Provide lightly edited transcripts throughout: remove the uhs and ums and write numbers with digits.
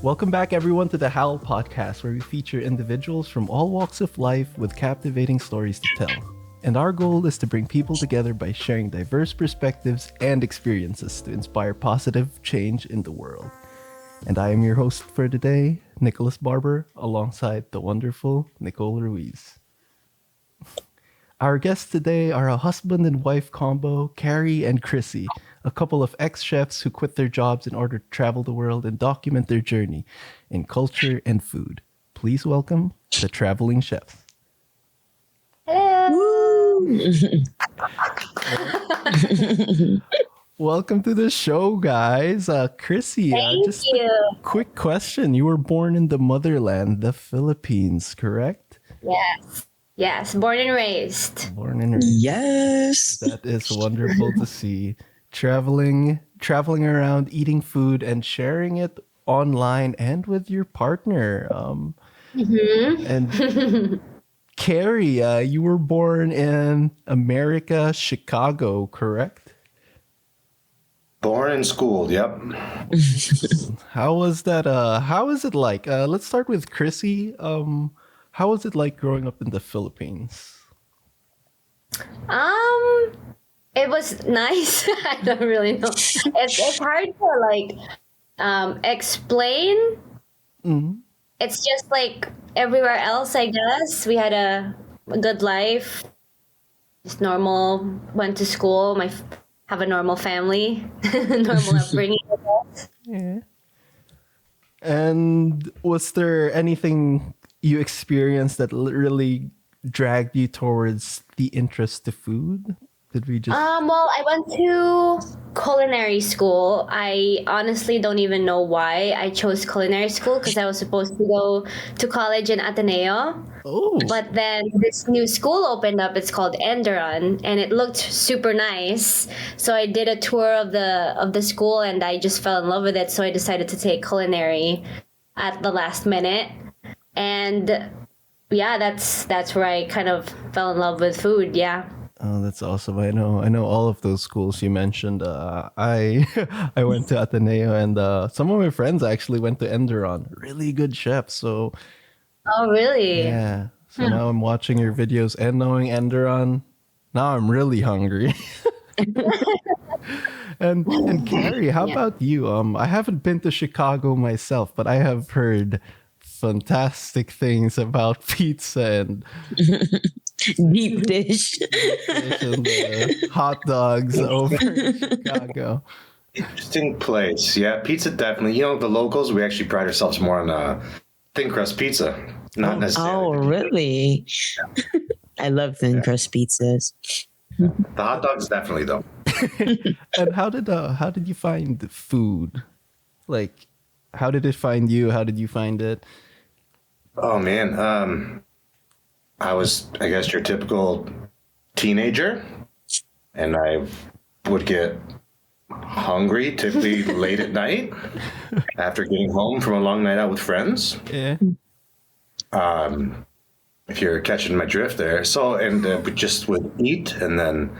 Welcome back, everyone, to the Howl podcast, where we feature individuals from all walks of life with captivating stories to tell. And our goal is to bring people together by sharing diverse perspectives and experiences to inspire positive change in the world. And I am your host for today, Nicholas Barber, alongside the wonderful Nicole Ruiz. Our guests today are a husband and wife combo, Cary and Cris, a couple of ex-chefs who quit their jobs in order to travel the world and document their journey in culture and food. Please welcome the traveling chefs. Hello. Welcome to the show, guys. Cris, Thank you. A quick question. You were born in the motherland, the Philippines, correct? Yes. Born and raised. Yes. That is wonderful to see. Traveling around, eating food, and sharing it online and with your partner. And Cary, you were born in America, Chicago, correct? Born and schooled, yep. How was that? How is it like? Let's start with Cris. How was it like growing up in the Philippines? It was nice. I don't really know. It's hard to explain. Mm-hmm. It's just like everywhere else, I guess. We had a good life. Just normal. Went to school. Have a normal family. Normal upbringing. Yeah. And was there anything you experienced that really dragged you towards the interest to food? Did we just... Well, I went to culinary school. I honestly don't even know why I chose culinary school, because I was supposed to go to college in Ateneo. Oh. But then this new school opened up. It's called Enderon, and it looked super nice. So I did a tour of the school, and I just fell in love with it. So I decided to take culinary at the last minute. And yeah, that's where I kind of fell in love with food. Yeah. Oh, that's awesome. I know all of those schools you mentioned. I I went to Ateneo, and some of my friends actually went to Enderon. Really good chefs. So Oh, really? yeah. So now I'm watching your videos and knowing Enderon. Now I'm really hungry. And Cary, how about you? I haven't been to Chicago myself, but I have heard fantastic things about pizza and Deep dish. and hot dogs over in Chicago. Interesting place. Yeah, pizza definitely. You know, the locals, we actually pride ourselves more on thin crust pizza. Not Oh, necessarily. really? I love thin crust pizzas. The hot dogs definitely, though. And how did you find the food? Like, how did it find you? How did you find it? Oh, man. I was, I guess, your typical teenager, and I would get hungry, typically late at night, after getting home from a long night out with friends. Yeah. If you're catching my drift there. So, and we just would eat, and then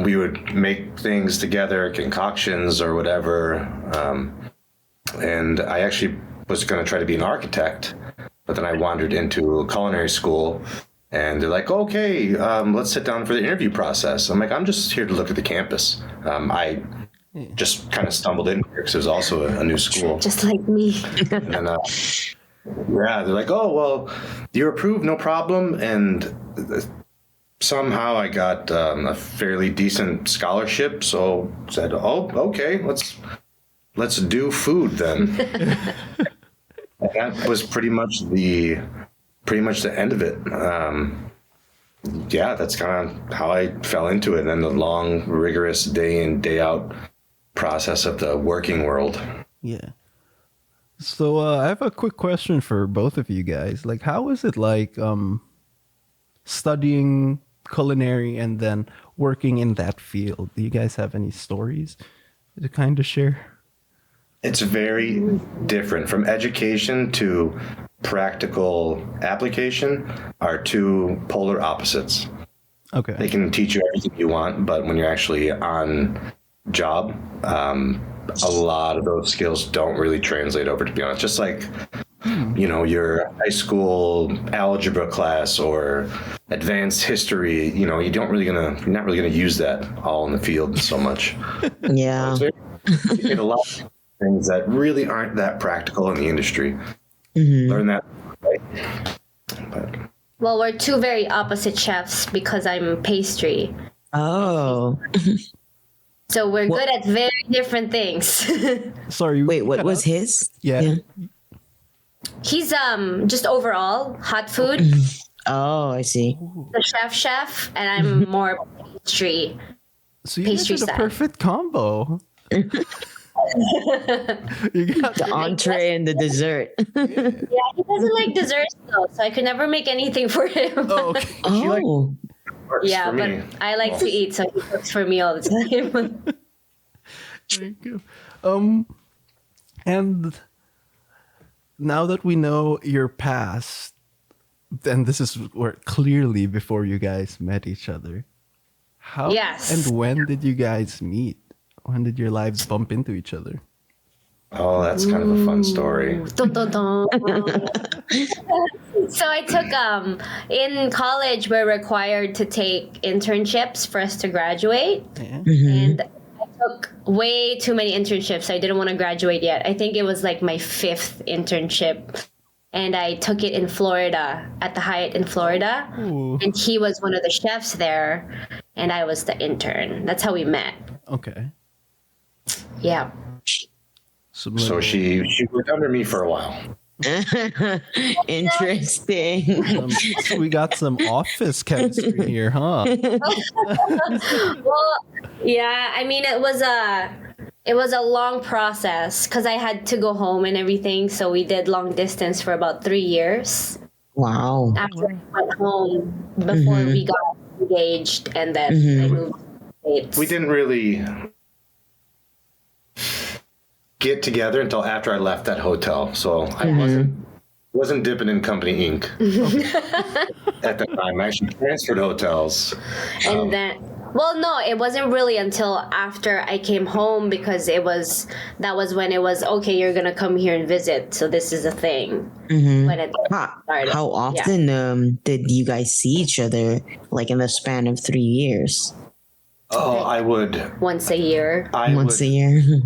we would make things together, concoctions or whatever. And I actually was going to try to be an architect, but then I wandered into a culinary school, and they're like, okay, let's sit down for the interview process. I'm like, I'm just here to look at the campus. I just kind of stumbled in here because it was also a new school. Just like me. And then, yeah, they're like, oh, well, you're approved, no problem. And somehow I got a fairly decent scholarship. So said, oh, okay, let's do food then. And that was pretty much the end of it. Yeah, that's kind of how I fell into it. And then the long, rigorous day in, day out process of the working world. Yeah. So I have a quick question for both of you guys. Like, how is it like studying culinary and then working in that field? Do you guys have any stories to kind of share? It's very different. From education to practical application are two polar opposites. Okay. They can teach you everything you want, but when you're actually on job, a lot of those skills don't really translate over, to be honest. Just like, your high school algebra class or advanced history, you're not really gonna use that all in the field so much. Yeah. So you get a lot of things that really aren't that practical in the industry. Learn that, right? But, Well, we're two very opposite chefs because I'm pastry. Oh. So we're good at very different things. Sorry. Wait, what was his? Yeah. He's just overall hot food, Oh, I see. the chef, and I'm more pastry. So you guys Pastry are the style. perfect combo. You got The entree and the dessert. Yeah, he doesn't like desserts though, so I could never make anything for him. Oh, okay. Oh. works Yeah, for but me. I like to eat, so he cooks for me all the time. Thank you. And now that we know your past, then this is where clearly before you guys met each other. How Yes. and when did you guys meet? When did your lives bump into each other? Oh, that's kind of a fun story. Dun, dun, dun. So I took in college we're required to take internships for us to graduate, Yeah. and I took way too many internships. I didn't want to graduate yet. I think it was like my 5th internship, and I took it in Florida at the Hyatt in Florida. Ooh. And he was one of the chefs there, and I was the intern. That's how we met. Okay. Yeah. So she worked under me for a while. Interesting. So we got some office chemistry here, huh? Well, yeah. I mean, it was a long process because I had to go home and everything. So we did long distance for about 3 years Wow. after I went home before we got engaged, and then I moved to the States. We didn't really get together until after I left that hotel. So I wasn't dipping in company ink at the time. I actually transferred hotels. And then, well, no, it wasn't really until after I came home because that was when it was okay. You're gonna come here and visit, so this is a thing. When it started. How Yeah. often did you guys see each other, like in the span of 3 years? Oh, I would Once a year. Once a year?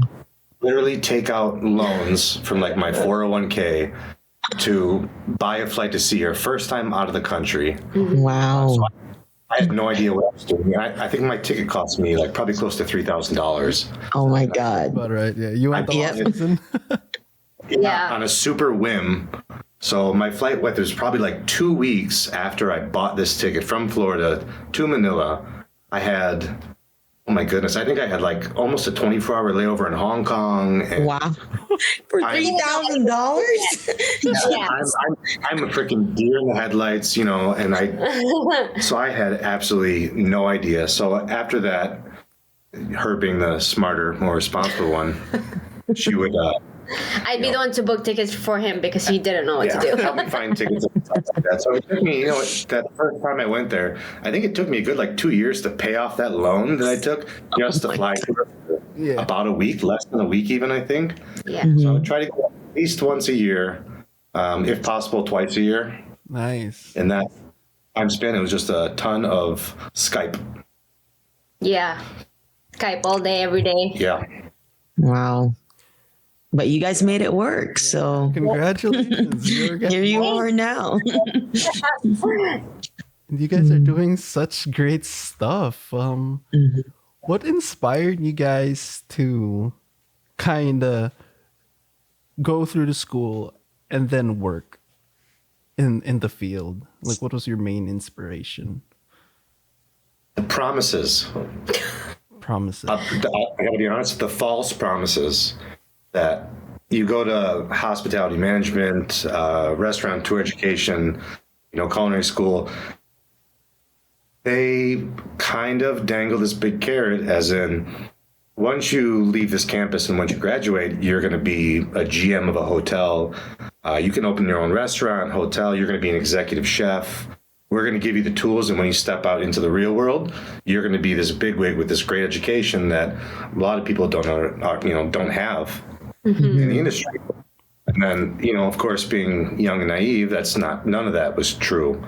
literally take out loans from like my 401k to buy a flight to see her first time out of the country. Wow. I had no idea what I was doing. I think my ticket cost me like probably close to $3,000. Oh my God. But right, yeah. You went the Yep. off season. Yeah. On a super whim. So my flight was probably like 2 weeks after I bought this ticket from Florida to Manila. I had, oh my goodness, I think I had like almost a 24-hour layover in Hong Kong. And Wow. For $3,000? Yeah. I'm a freaking deer in the headlights, and so I had absolutely no idea. So after that, her being the smarter, more responsible one, she would I'd be the one to book tickets for him because he didn't know what to do. help me find tickets and stuff like that. So it took me, that first time I went there, I think it took me a good like 2 years to pay off that loan that I took just to fly to her for about a week, less than a week even, I think. Yeah. So I try to go at least once a year, if possible twice a year. Nice. And that time span, it was just a ton of Skype. Yeah. Skype all day, every day. Yeah. Wow. But you guys made it work, so Congratulations. here you are now. You guys are doing such great stuff. What inspired you guys to kind of go through the school and then work in the field? Like, what was your main inspiration? The promises. Promises. I gotta be honest, the false promises that you go to hospitality management, restaurant tour education, culinary school. They kind of dangle this big carrot, as in, once you leave this campus and once you graduate, you're going to be a GM of a hotel. You can open your own restaurant, hotel. You're going to be an executive chef. we're going to give you the tools, and when you step out into the real world, you're going to be this bigwig with this great education that a lot of people don't have in the industry. And then, of course, being young and naive, none of that was true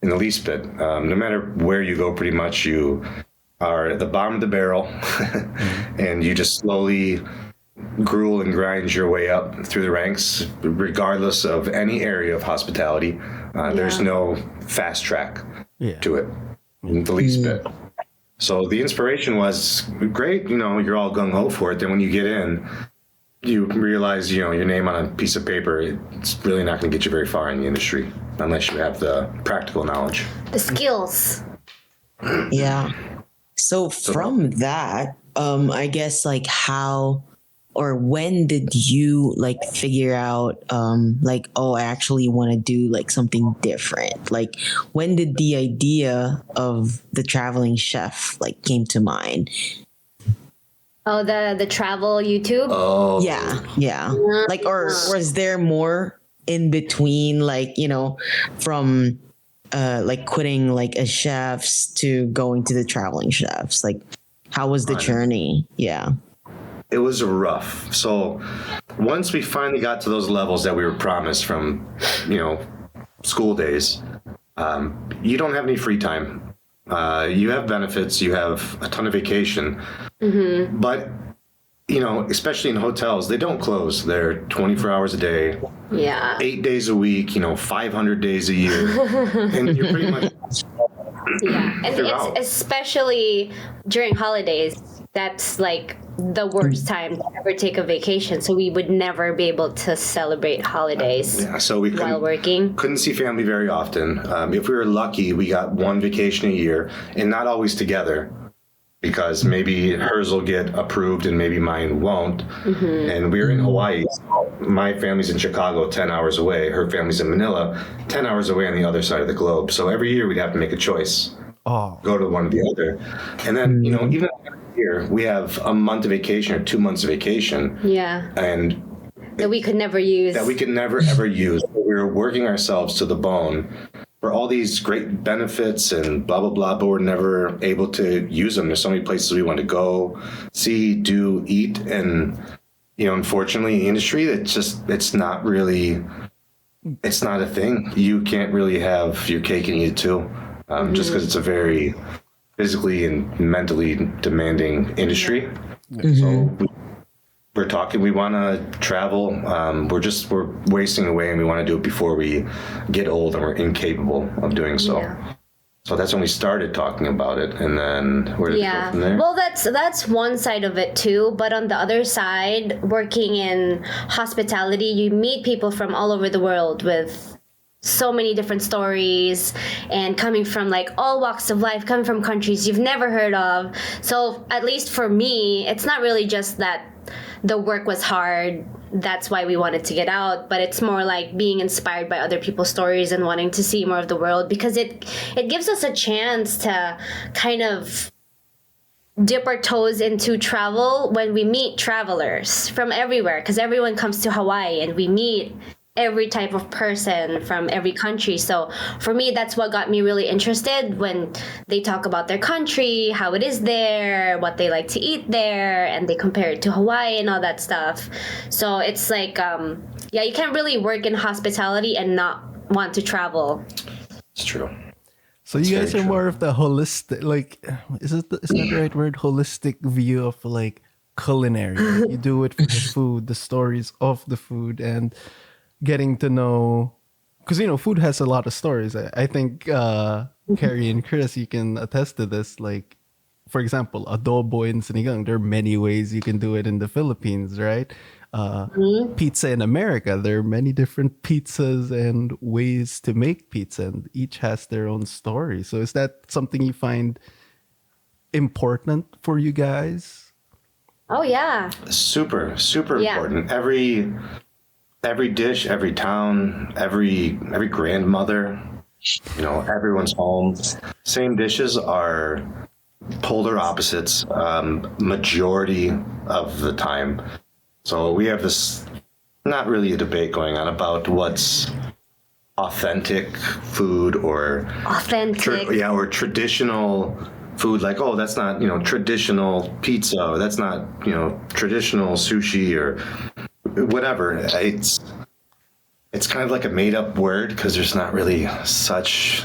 in the least bit. No matter where you go, pretty much you are at the bottom of the barrel, and you just slowly gruel and grind your way up through the ranks, regardless of any area of hospitality. There's no fast track to it in the least bit. So the inspiration was great. You're all gung-ho for it. Then when you get in, you realize, your name on a piece of paper, it's really not going to get you very far in the industry unless you have the practical knowledge. The skills. Yeah. So from that, I guess how or when did you figure out I actually want to do something different? When did the idea of the traveling chef came to mind? Oh, the travel YouTube? Oh. Yeah. Or was there more in between, from quitting a chef's to going to the traveling chefs? How was the journey? Yeah. It was rough. So once we finally got to those levels that we were promised from, school days, you don't have any free time. You have benefits, you have a ton of vacation, but, especially in hotels, they don't close. They're 24 hours a day, 8 days a week, 500 days a year. And you're pretty much... Yeah, and it's especially during holidays. That's the worst time to ever take a vacation. So we would never be able to celebrate holidays so we while working. Couldn't see family very often. If we were lucky, we got one vacation a year, and not always together, because maybe hers will get approved and maybe mine won't. And we're in Hawaii. So my family's in Chicago, 10 hours away. Her family's in Manila, 10 hours away on the other side of the globe. So every year we'd have to make a choice. Go to one or the other. And then, even here, we have a month of vacation or 2 months of vacation. Yeah. And that we could never use. That we could never, ever use. We were working ourselves to the bone for all these great benefits and blah, blah, blah, but we're never able to use them. There's so many places we want to go, see, do, eat. And, unfortunately, in the industry, it's not a thing. You can't really have your cake and eat it too, just because it's a very physically and mentally demanding industry. So we want to travel. We're wasting away, and we want to do it before we get old and we're incapable of doing so. Yeah. So that's when we started talking about it, and then where did it go from there? Well, that's one side of it too. But on the other side, working in hospitality, you meet people from all over the world with so many different stories, and coming from all walks of life, coming from countries you've never heard of. So at least for me, it's not really just that the work was hard, that's why we wanted to get out, but it's more being inspired by other people's stories and wanting to see more of the world, because it gives us a chance to kind of dip our toes into travel when we meet travelers from everywhere, because everyone comes to Hawaii and we meet every type of person from every country. So for me, that's what got me really interested when they talk about their country, how it is there, what they like to eat there, and they compare it to Hawaii and all that stuff. So it's you can't really work in hospitality and not want to travel. It's true. So you guys are more of the holistic, is that the right word? Holistic view of culinary. You do it for the food, the stories of the food, and getting to know, because food has a lot of stories. I think Cary and Cris, you can attest to this. For example, adobo in sinigang. There are many ways you can do it in the Philippines, right? Pizza in America. There are many different pizzas and ways to make pizza, and each has their own story. So is that something you find important for you guys? Oh yeah. Super important. Every dish, every town, every grandmother, everyone's home. Same dishes are polar opposites majority of the time. So we have this, not really a debate going on about what's authentic food or Authentic. or traditional food, like, oh, that's not, traditional pizza, or that's not, traditional sushi or whatever. It's kind of like a made up word because there's not really such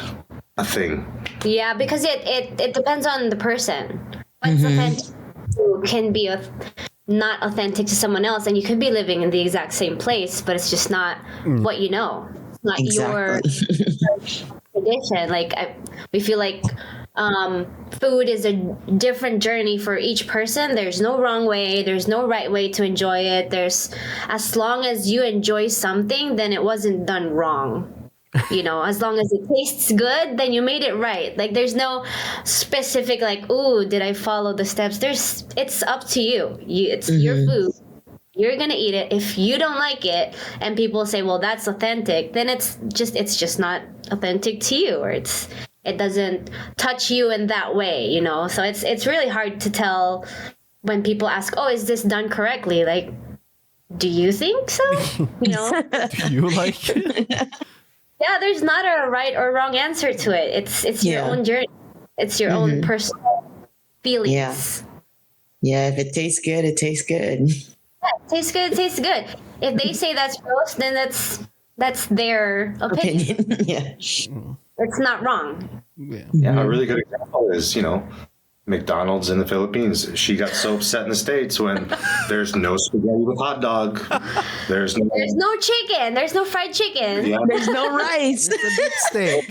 a thing. Yeah, because it depends on the person. What's authentic can be not authentic to someone else, and you could be living in the exact same place, but it's just not what you know. It's not your tradition. Like we feel like food is a different journey for each person. There's no wrong way. There's no right way to enjoy it. There's, as long as you enjoy something, then it wasn't done wrong. As long as it tastes good, then you made it right. Like, there's no specific, like, ooh, did I follow the steps? It's up to you. It's your food. You're gonna eat it. If you don't like it, and people say, well, that's authentic, then it's just not authentic to you, or it doesn't touch you in that way, So it's really hard to tell when people ask, oh, is this done correctly? Like, do you think so? Do you like it? Yeah, there's not a right or wrong answer to it. It's your own journey. It's your own personal feelings. Yeah, if it tastes good, it tastes good. Yeah, it tastes good, it tastes good. If they say that's gross, then that's their opinion. Yeah. It's not wrong. Yeah. A really good example is, McDonald's in the Philippines. She got so upset in the States when there's no spaghetti with hot dog. There's no chicken. There's no fried chicken. Yeah. There's no rice. It's a big steak.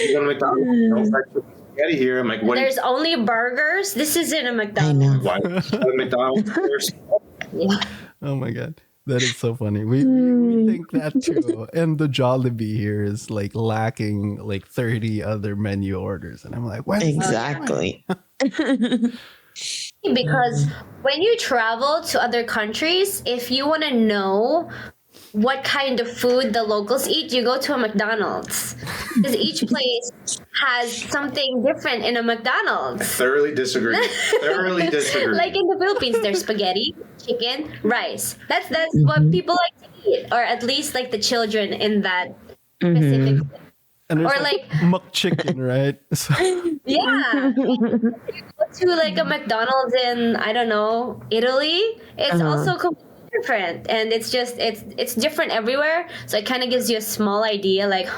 You go to McDonald's, no fried spaghetti here. I'm like, what? There's only burgers. This isn't a McDonald's. I know. Why McDonald's first? Yeah. Oh my god. That is so funny. We think that too. And the Jollibee here is like lacking like 30 other menu orders. And I'm like, what? Exactly. Because when you travel to other countries, if you want to know what kind of food the locals eat, you go to a McDonald's. Because each place has something different in a McDonald's. Thoroughly disagree. Like in the Philippines, there's spaghetti, chicken, rice. That's what people like to eat, or at least like the children in that specific. And there's Or like McChicken, right? So, yeah, you go to like a McDonald's in, I don't know, Italy. It's also completely different, and it's different everywhere. So it kind of gives you a small idea, like,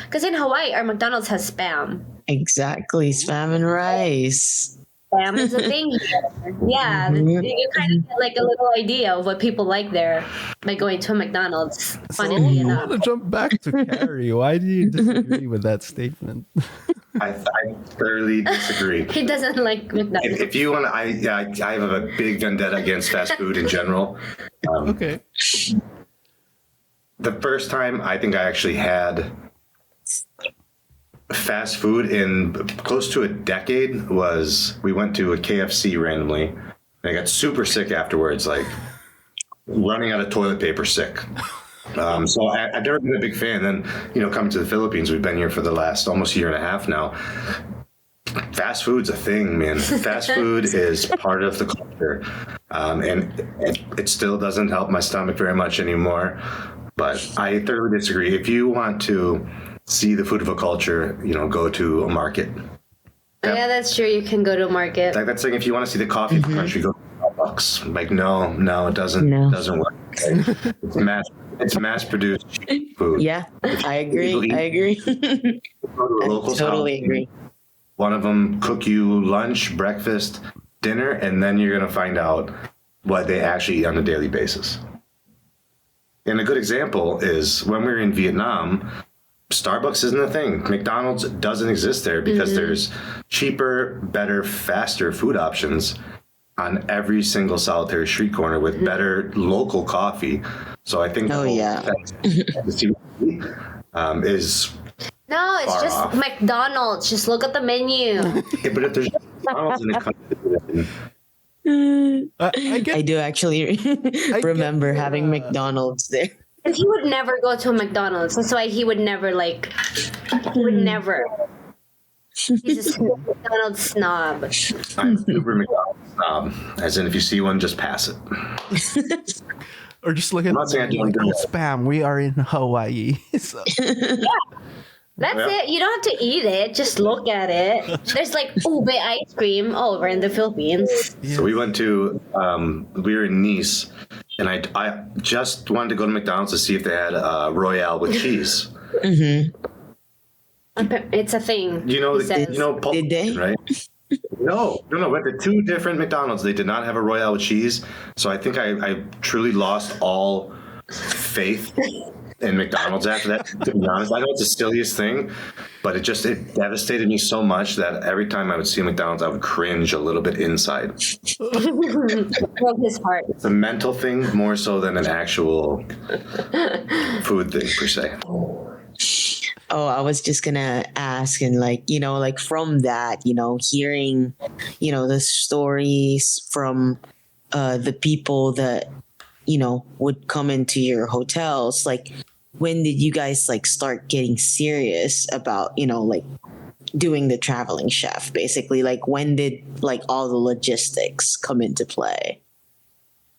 because in Hawaii, our McDonald's has Spam. Exactly, Spam and rice. Spam is a thing here. Yeah, you kind of get like a little idea of what people like there by going to a McDonald's. Funnily I enough. want to jump back to Cary. Why do you disagree with that statement? I thoroughly disagree. He doesn't like McDonald's. If you want to, I have a big vendetta against fast food in general. Okay. The first time I think I actually had fast food in close to a decade was we went to a KFC randomly, and I got super sick afterwards, like running out of toilet paper sick. So I've never been a big fan. Then, coming to the Philippines, we've been here for the last almost year and a half now. Fast food's a thing, man. Fast food is part of the culture. And it still doesn't help my stomach very much anymore. But I thoroughly disagree. If you want to see the food of a culture, go to a market. Yeah, that's true. You can go to a market. Like that's like if you want to see the coffee of the country, go to Starbucks. Like no, it doesn't. No. It doesn't work. It's mass produced cheap food. Yeah, I agree. Go to a local's Totally house. agree. One of them cook you lunch, breakfast, dinner, and then you're gonna find out what they actually eat on a daily basis. And a good example is when we were in Vietnam, Starbucks isn't a thing. McDonald's doesn't exist there because there's cheaper, better, faster food options on every single solitary street corner with better local coffee. So I think is No, it's far just off. McDonald's. Just look at the menu. Yeah, but if there's McDonald's in the country, I I do actually remember having McDonald's there. And he would never go to a McDonald's. That's why he would never never. He's a McDonald's snob. I'm a super McDonald's snob. As in, if you see one, just pass it. Or just look at I'm not saying I don't like, do oh, that. spam, we are in Hawaii. So, That's it. You don't have to eat it. Just look at it. There's like ube ice cream. Oh, we're in the Philippines. So we went to, we were in Nice, and I just wanted to go to McDonald's to see if they had Royale with cheese. It's a thing. You know, he says. Did they? Right? No. But the two different McDonald's, they did not have a Royale with cheese. So I think I truly lost all faith in McDonald's after that. To be honest, I know it's the silliest thing, but it devastated me so much that every time I would see McDonald's, I would cringe a little bit inside. Broke his heart. It's a mental thing more so than an actual food thing per se. Oh, I was just gonna ask, and like from that, hearing, the stories from the people that, would come into your hotels, like, when did you guys like start getting serious about, like doing the traveling chef, basically? Like, when did like all the logistics come into play?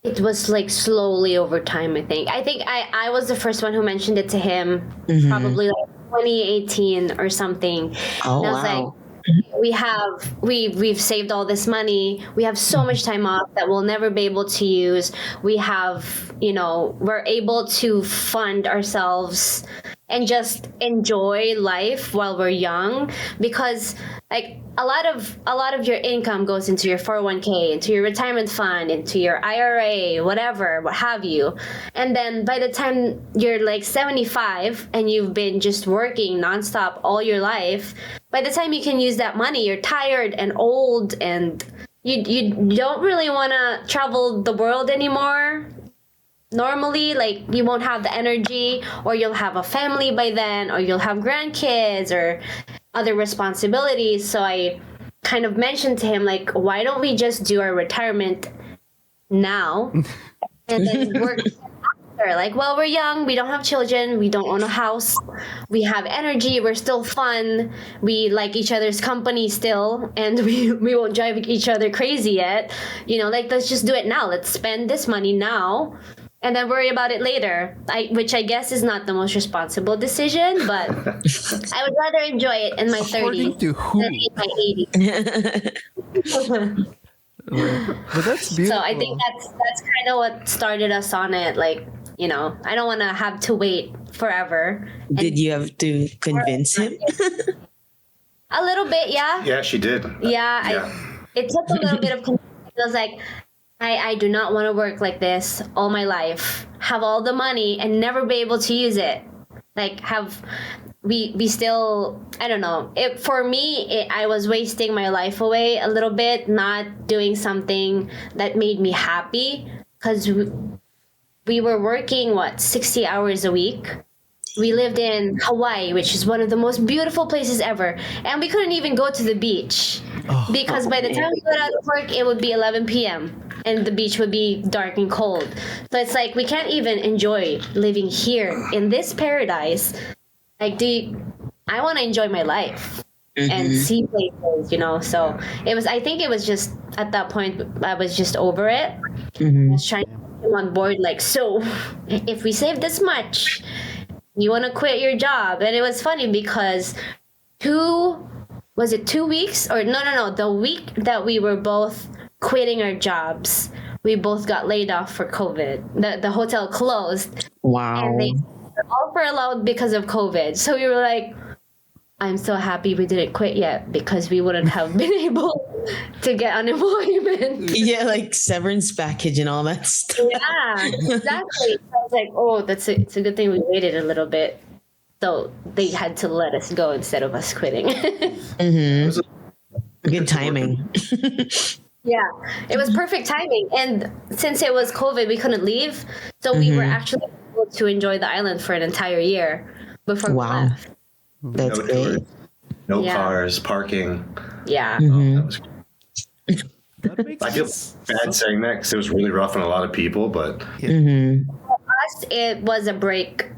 It was like slowly over time, I think. I was the first one who mentioned it to him, probably like 2018 or something. Oh, and I was wow. like, we've saved all this money. We have so much time off that we'll never be able to use. We have, we're able to fund ourselves and just enjoy life while we're young, because like a lot of your income goes into your 401k, into your retirement fund, into your IRA, whatever, what have you. And then by the time you're like 75 and you've been just working nonstop all your life, by the time you can use that money, you're tired and old, and you don't really want to travel the world anymore. Normally, like, you won't have the energy, or you'll have a family by then, or you'll have grandkids or other responsibilities. So I kind of mentioned to him, like, why don't we just do our retirement now and then work after? Like, well, we're young, we don't have children, we don't own a house, we have energy, we're still fun, we like each other's company still, and we won't drive each other crazy yet. Like, let's just do it now. Let's spend this money now and then worry about it later. Which I guess is not the most responsible decision, but I would rather enjoy it in my according 30s to who? than in my 80s. But that's beautiful. So I think that's kind of what started us on it. Like, I don't want to have to wait forever. Did you have to convince him? A little bit, yeah. Yeah, she did. Yeah. It took a little bit of convincing. I was like, I do not want to work like this all my life, have all the money and never be able to use it. Like, we still, I don't know. For me, I was wasting my life away a little bit, not doing something that made me happy, because we were working, 60 hours a week. We lived in Hawaii, which is one of the most beautiful places ever. And we couldn't even go to the beach because by the time we got out of work, it would be 11 p.m. and the beach would be dark and cold. So it's like, we can't even enjoy living here in this paradise. Like, I want to enjoy my life and see places, So I think it was just, at that point, I was just over it. I was trying to get him on board, like, so if we save this much, you want to quit your job? And it was funny because 2 weeks, or no, the week that we were both quitting our jobs, we both got laid off for COVID. The hotel closed. Wow. And they were all furloughed because of COVID. So we were like, I'm so happy we didn't quit yet, because we wouldn't have been able to get unemployment. Yeah, like severance package and all that stuff. Yeah, exactly. I was like, oh, it's a good thing we waited a little bit. So they had to let us go instead of us quitting. Good timing. Yeah, it was perfect timing. And since it was COVID, we couldn't leave. So we were actually able to enjoy the island for an entire year before we left. That's No great. tours, no cars, parking. Yeah. That was That makes I feel bad saying that because it was really rough on a lot of people, but For us, it was a break.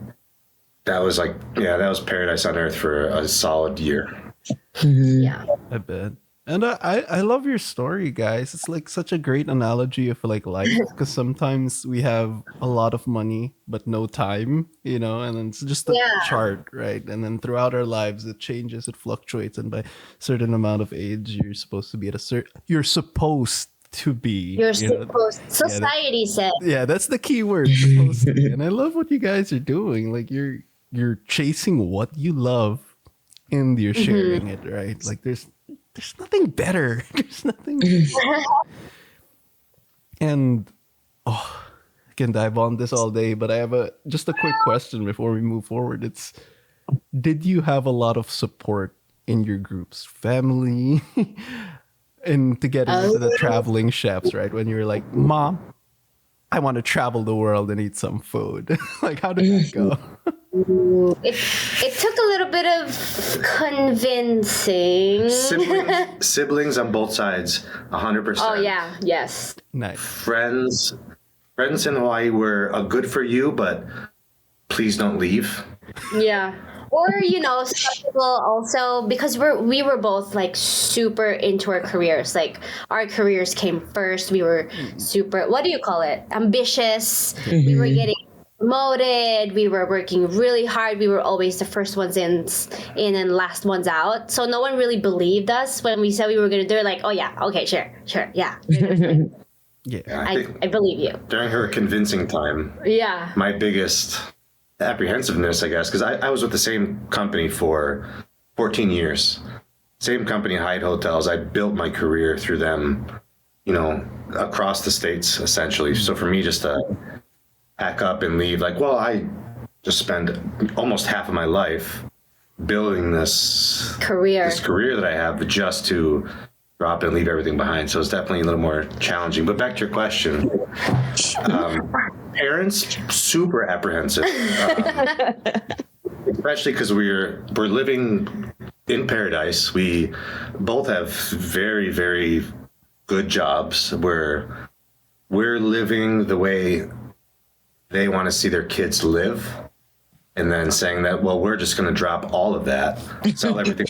that was that was paradise on earth for a solid year. Yeah. I bet. And I love your story, guys. It's like such a great analogy of like life because sometimes we have a lot of money but no time, and then it's just a Yeah. chart, right? And then throughout our lives, it changes, it fluctuates, and by a certain amount of age, you're supposed to be at a certain. You're supposed to be. You're You know, supposed. Society said. yeah, that's the key word, supposed to be. And I love what you guys are doing. Like you're chasing what you love, and you're sharing it, right? Like there's nothing better. There's nothing. And I can dive on this all day, but I have just a quick question before we move forward. It's did you have a lot of support in your groups, family, and to get into the traveling chefs, right? When you were like, Mom, I want to travel the world and eat some food. Like, how did that go? It took a little bit of convincing. Siblings on both sides, 100%. Oh yeah, yes. Nice. Friends in Hawaii were good for you, but please don't leave. Yeah. Or some people also, because we were both like super into our careers. Like our careers came first. We were super, what do you call it? Ambitious. We were getting promoted. We were working really hard. We were always the first ones in and last ones out. So no one really believed us when we said we were going to do it. Like, oh yeah, okay, sure, yeah. Yeah. I believe you. During her convincing time, Yeah. my biggest apprehensiveness, I guess, because I was with the same company for 14 years. Same company, Hyatt Hotels. I built my career through them, across the states, essentially. So for me, just to pack up and leave, I just spend almost half of my life building this Career. that I have just to drop and leave everything behind. So it's definitely a little more challenging. But back to your question. Parents super apprehensive, especially because we're living in paradise. We both have very, very good jobs. We're living the way they want to see their kids live, and then saying that, well, we're just going to drop all of that, sell everything,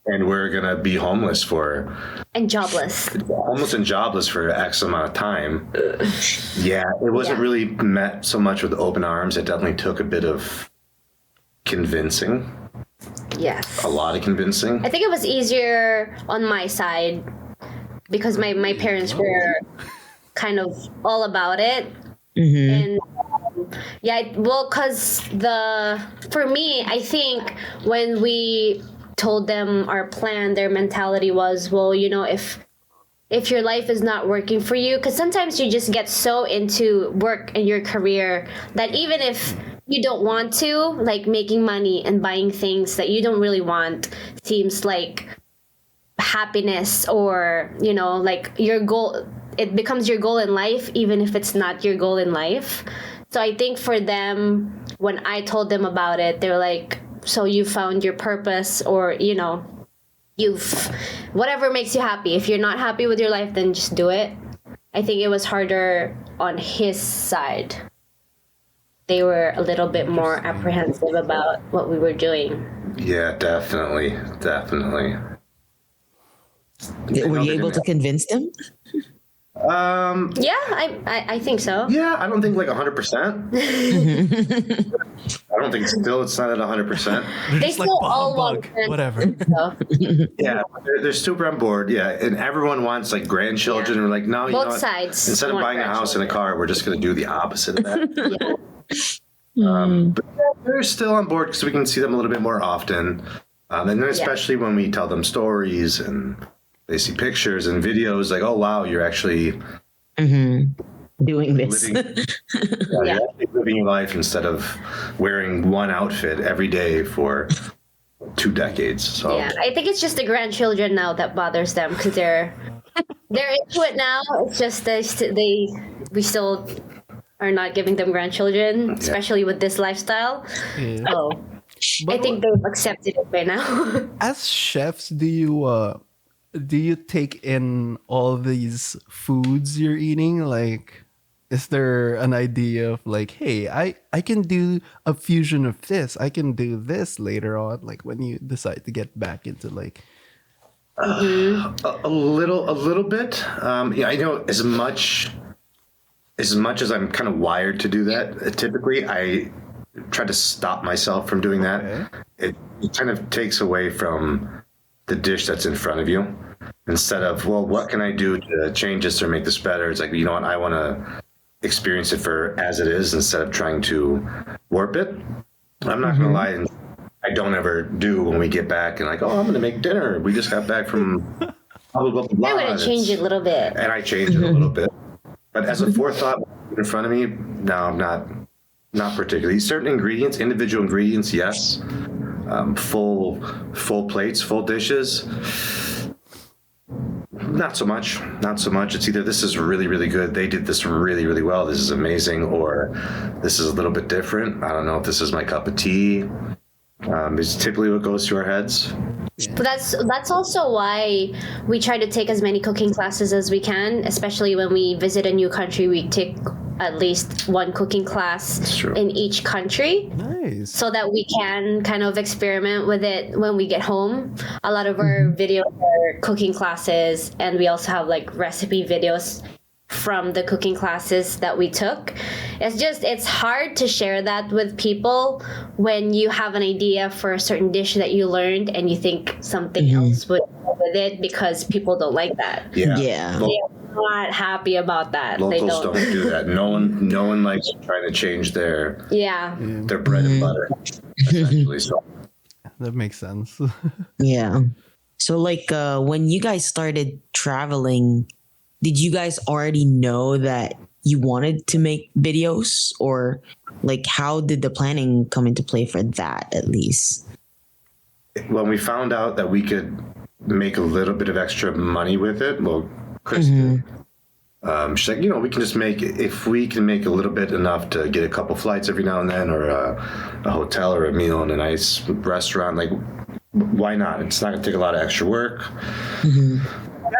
and we're going to be homeless and jobless for X amount of time. Yeah, it wasn't really met so much with open arms. It definitely took a bit of convincing. Yes. A lot of convincing. I think it was easier on my side because my parents were kind of all about it. And because for me, I think when we told them our plan, their mentality was, well, if your life is not working for you, because sometimes you just get so into work and your career that even if you don't want to, like making money and buying things that you don't really want seems like happiness, or like your goal, it becomes your goal in life even if it's not your goal in life. So I think for them, when I told them about it, they're like, so you found your purpose, or you've whatever makes you happy. If you're not happy with your life, then just do it. I think it was harder on his side. They were a little bit more apprehensive about what we were doing. Yeah, definitely. Were you able to convince them? Yeah, I think so. Yeah, I don't think like 100%. I don't think it's not at 100%. They Just still like all bug, want whatever. so. Yeah, they're super on board. Yeah, and everyone wants like grandchildren. Yeah. We're like, no, you Both know what? sides Instead of want buying a house and a car, we're just going to do the opposite of that. But they're still on board because we can see them a little bit more often. And then especially when we tell them stories and they see pictures and videos, like, oh, wow, you're actually doing this. You're actually living your life instead of wearing one outfit every day for 2 decades. So Yeah, I think it's just the grandchildren now that bothers them because they're into it now. It's just we still are not giving them grandchildren, especially with this lifestyle. Yeah. So I think they've accepted it by now. As chefs, do you take in all these foods you're eating? Like, is there an idea of like, hey, I can do a fusion of this. I can do this later on, like when you decide to get back into like A little bit. Yeah, I know as I'm kind of wired to do that. Typically, I try to stop myself from doing that. Okay. It kind of takes away from the dish that's in front of you. Instead of, well, what can I do to change this or make this better? It's like, you know what, I want to experience it for as it is instead of trying to warp it. I'm not going to lie, and I don't ever do when we get back and like, oh, I'm going to make dinner. We just got back from blah, blah, blah, blah. I'm going to change it a little bit. And I change it a little bit. But as a forethought in front of me, no, I'm not particularly. Certain ingredients, individual ingredients, yes. Full plates, full dishes. Not so much. It's either this is really, really good. They did this really, really well. This is amazing. Or this is a little bit different. I don't know if this is my cup of tea. It's typically what goes through our heads. But that's also why we try to take as many cooking classes as we can, especially when we visit a new country. We take at least one cooking class in each country. Nice. So that we can kind of experiment with it when we get home. A lot of our videos are cooking classes, and we also have like recipe videos from the cooking classes that we took. It's hard to share that with people when you have an idea for a certain dish that you learned and you think something else would go with it, because people don't like that. Yeah. They're not happy about that. Locals don't do that. No one likes trying to change their bread and butter, essentially. So That makes sense. Yeah. So like when you guys started traveling, did you guys already know that you wanted to make videos, or like how did the planning come into play for that, at least? when we found out that we could make a little bit of extra money with it, well, Chris did. She's like, we can just if we can make a little bit enough to get a couple flights every now and then, or a hotel or a meal in a nice restaurant, like, why not? It's not going to take a lot of extra work. Yeah,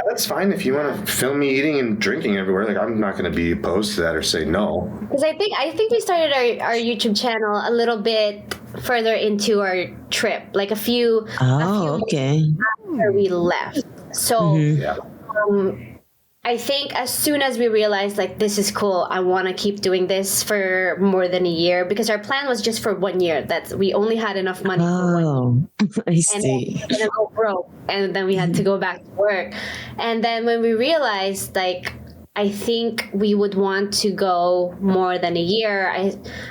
that's fine. If you want to film me eating and drinking everywhere, like, I'm not going to be opposed to that or say no. Because I think we started our YouTube channel a little bit further into our trip, like a few okay. after we left. So Yeah. I think as soon as we realized, like, this is cool, I want to keep doing this for more than a year, because our plan was just for 1 year. We only had enough money for 1 year. I And see. then we were gonna go broke, and then we had to go back to work. And then when we realized, like, I think we would want to go more than a year,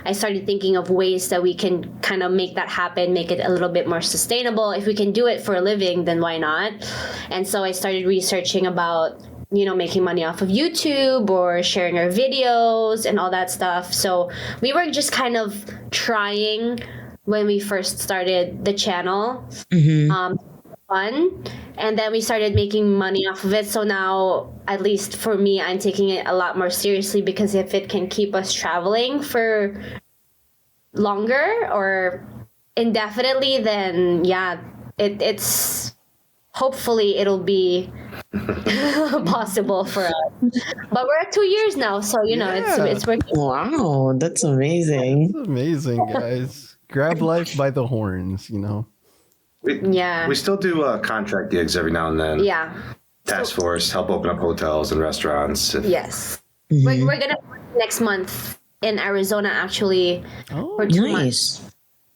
I started thinking of ways that we can kind of make that happen, make it a little bit more sustainable. If we can do it for a living, then why not? And so I started researching about, making money off of YouTube or sharing our videos and all that stuff. So we were just kind of trying when we first started the channel. Fun, and then we started making money off of it. So now, at least for me, I'm taking it a lot more seriously, because if it can keep us traveling for longer or indefinitely, then yeah, it's hopefully it'll be possible for us. But we're at 2 years now, so it's working. Wow, that's amazing. That's amazing, guys. Grab life by the horns, We still do contract gigs every now and then. Yeah. Task force, help open up hotels and restaurants. Yes. We're gonna work next month in Arizona, actually, for 2 months,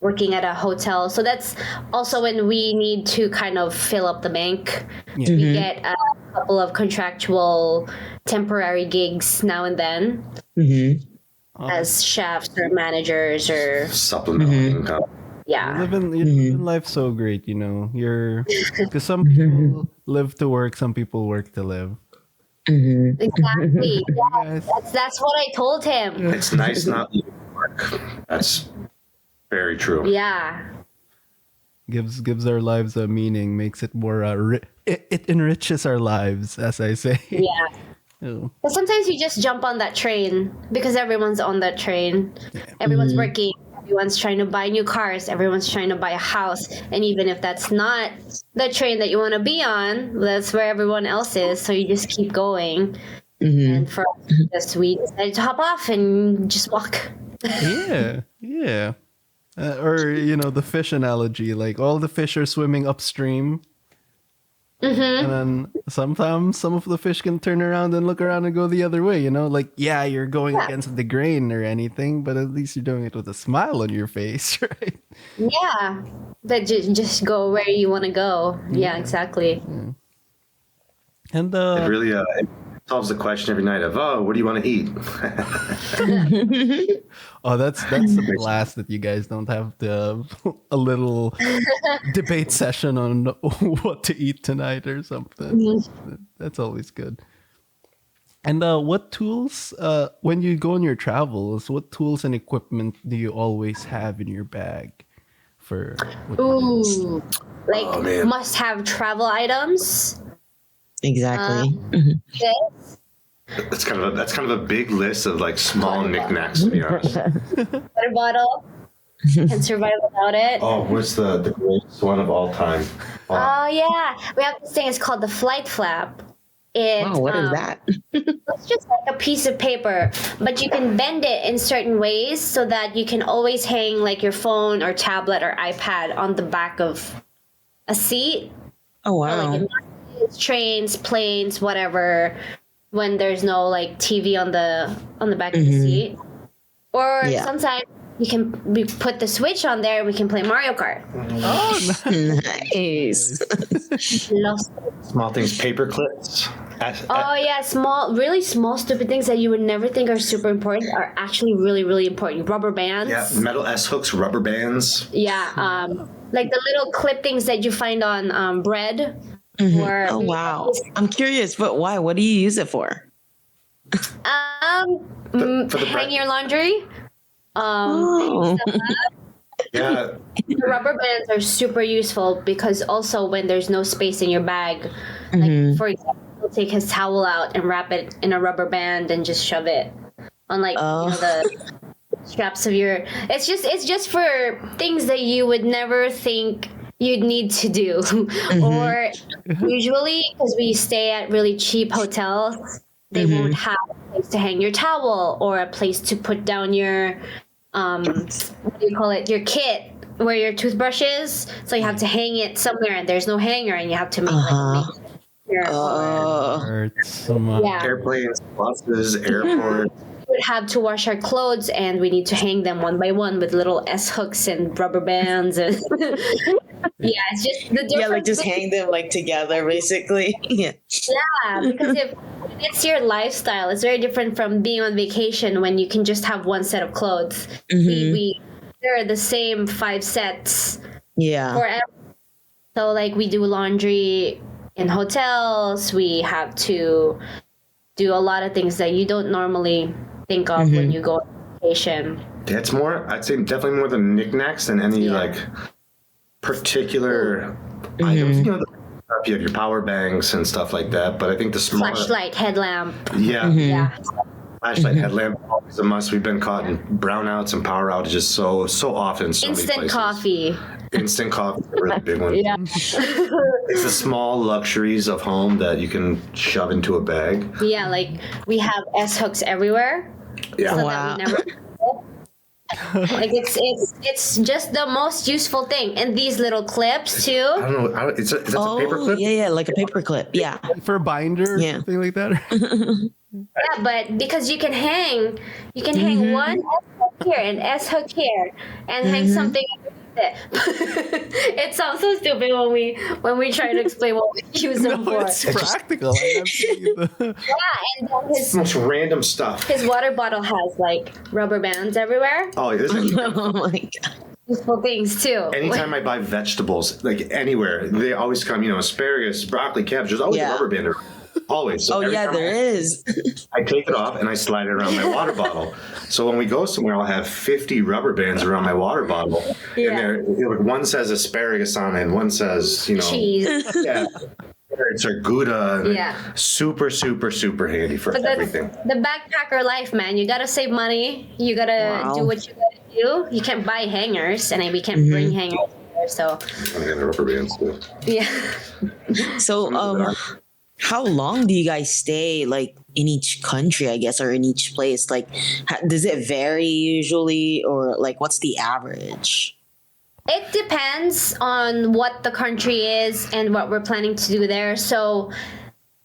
working at a hotel. So that's also when we need to kind of fill up the bank. We get a couple of contractual temporary gigs now and then as chefs or managers or Supplemental income. yeah. Living life so great, because some people live to work, some people work to live. Exactly. Yeah, Yes. that's what I told him. It's nice not leaving work. That's very true. Yeah. Gives our lives a meaning, makes it more it enriches our lives, as I say. Yeah. Oh. But sometimes you just jump on that train because everyone's on that train. Everyone's working. Everyone's trying to buy new cars. Everyone's trying to buy a house. And even if that's not the train that you want to be on, that's where everyone else is. So you just keep going. And for us, we decided to hop off and just walk. Yeah. Or the fish analogy, like all the fish are swimming upstream, And then sometimes some of the fish can turn around and look around and go the other way, Like, yeah, you're going against the grain or anything, but at least you're doing it with a smile on your face, right? Yeah. But just go where you want to go. Yeah, exactly. And It really it solves the question every night of, what do you want to eat? oh, that's a blast that you guys don't have a little debate session on what to eat tonight or something. That's always good. And what tools, when you go on your travels, what tools and equipment do you always have in your bag? Ooh, like must-have travel items. Exactly. This. That's kind of a big list of like small knickknacks, to be honest. Water bottle. Can survive without it. Oh, what's the greatest one of all time? Oh yeah, we have this thing. It's called the flight flap. Wow, what is that? It's just like a piece of paper, but you can bend it in certain ways so that you can always hang like your phone or tablet or iPad on the back of a seat. Oh Or, wow. like in buses, trains, planes, whatever. When there's no like TV on the back of the seat, or sometimes we put the Switch on there and we can play Mario Kart. Oh, Nice. Small things, paper clips. Oh yeah, really small, stupid things that you would never think are super important are actually really, really important. Rubber bands. Yeah, metal S hooks, rubber bands. Yeah, like the little clip things that you find on bread. Or Oh wow. I'm curious, but why? What do you use it for? For the hang your laundry. Oh. Yeah. The rubber bands are super useful because also when there's no space in your bag, like for example, he'll take his towel out and wrap it in a rubber band and just shove it on like the straps of your. It's just for things that you would never think you'd need to do, or usually because we stay at really cheap hotels, they won't have a place to hang your towel or a place to put down your what do you call it, your kit where your toothbrush is, so you have to hang it somewhere and there's no hanger and you have to make hurts so much. Airplanes, buses, airports. We would have to wash our clothes and we need to hang them one by one with little S hooks and rubber bands and it's just the difference. Like just hang them like together basically. Yeah, because if it's your lifestyle, it's very different from being on vacation when you can just have one set of clothes. We wear the same 5 sets forever. So like we do laundry in hotels, we have to do a lot of things that you don't normally think of when you go on vacation. Yeah, it's more, I'd say definitely more the knickknacks than any like particular items. You know, you have your power banks and stuff like that, but I think the smaller flashlight, headlamp. Flashlight, headlamp, always a must. We've been caught in brownouts and power outages so often. Instant coffee. Instant coffee is a really big one. It's the small luxuries of home that you can shove into a bag. Yeah, like we have S hooks everywhere. Yeah. So that we never like it's just the most useful thing. And these little clips too. I don't know. Is that a paper clip? Yeah, like a paper clip. Yeah. For a binder or something like that. Yeah, but because you can hang one S hook here and S hook here and hang something underneath it. It sounds so stupid when we try to explain what we use them for. It's practical. And then It's most random stuff. his water bottle has like rubber bands everywhere. Oh, it is. Oh my god. Useful things too. Anytime I buy vegetables, like anywhere, they always come, asparagus, broccoli, cabbage, there's always a rubber band around. Always. So there is. I take it off and I slide it around my water bottle. So when we go somewhere, I'll have 50 rubber bands around my water bottle. And one says asparagus on it and one says, cheese. Carrots or Gouda. Super, super, super handy for everything. The backpacker life, man. You gotta save money. You gotta do what you gotta do. You can't buy hangers, and we can't bring hangers here, so. I'm gonna get the rubber bands too. Yeah. So, how long do you guys stay, like, in each country, I guess, or in each place? Like, does it vary usually, or, like, what's the average? It depends on what the country is and what we're planning to do there. So,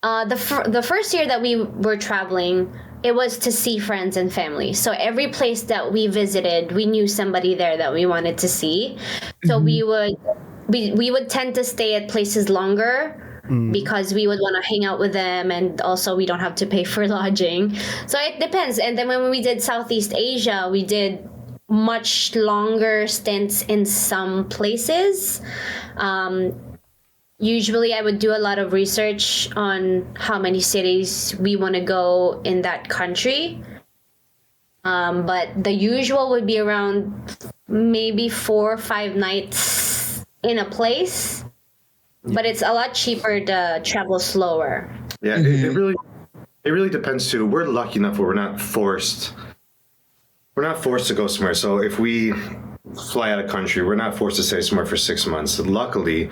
the first year that we were traveling, it was to see friends and family. So every place that we visited, we knew somebody there that we wanted to see. So we would tend to stay at places longer because we would want to hang out with them, and also we don't have to pay for lodging. So it depends. And then when we did Southeast Asia, we did much longer stints in some places. Usually I would do a lot of research on how many cities we want to go in that country. But the usual would be around maybe 4 or 5 nights in a place. But it's a lot cheaper to travel slower. Yeah, it really depends too. We're lucky enough where we're not forced to go somewhere. So if we fly out of country, we're not forced to stay somewhere for 6 months. Luckily,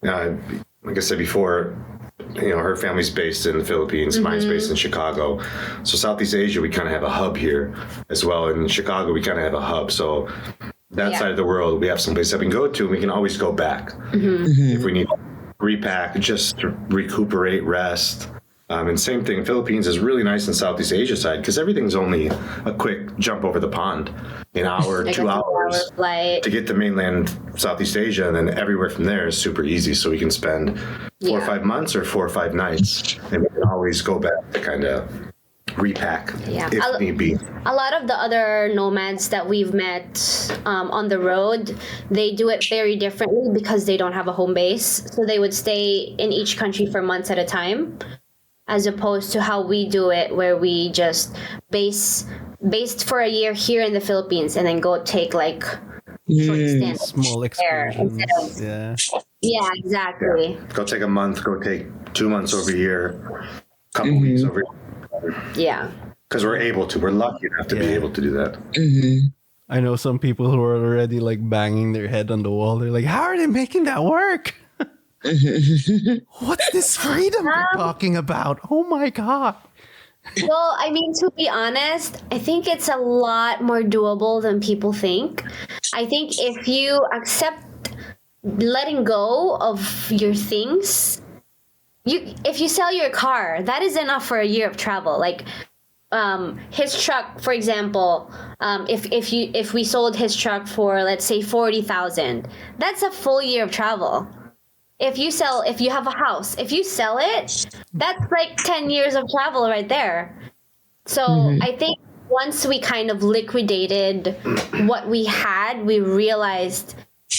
like I said before, her family's based in the Philippines, mine's based in Chicago. So Southeast Asia, we kind of have a hub here as well. In Chicago, we kind of have a hub. So that side of the world, we have some place that we can go to, and we can always go back if we need to repack, just to recuperate, rest. And same thing, Philippines is really nice in Southeast Asia side because everything's only a quick jump over the pond, an hour, 2 hours flight to get to mainland Southeast Asia, and then everywhere from there is super easy. So we can spend 4 or 5 months or 4 or 5 nights, and we can always go back to kind of repack if need be. A lot of the other nomads that we've met on the road, they do it very differently because they don't have a home base. So they would stay in each country for months at a time, as opposed to how we do it, where we just based for a year here in the Philippines and then go take like short stints, small excursions. Yeah, exactly. Yeah. Go take a month, go take 2 months over here, couple weeks over here. Yeah. Because we're able to. We're lucky enough to be able to do that. I know some people who are already like banging their head on the wall. They're like, how are they making that work? What's this freedom they're talking about? Oh my God. Well, I mean, to be honest, I think it's a lot more doable than people think. I think if you accept letting go of your things, if you sell your car, that is enough for a year of travel. Like his truck, for example, if we sold his truck for, let's say, 40,000, that's a full year of travel. If you have a house, if you sell it, that's like 10 years of travel right there. So I think once we kind of liquidated what we had, we realized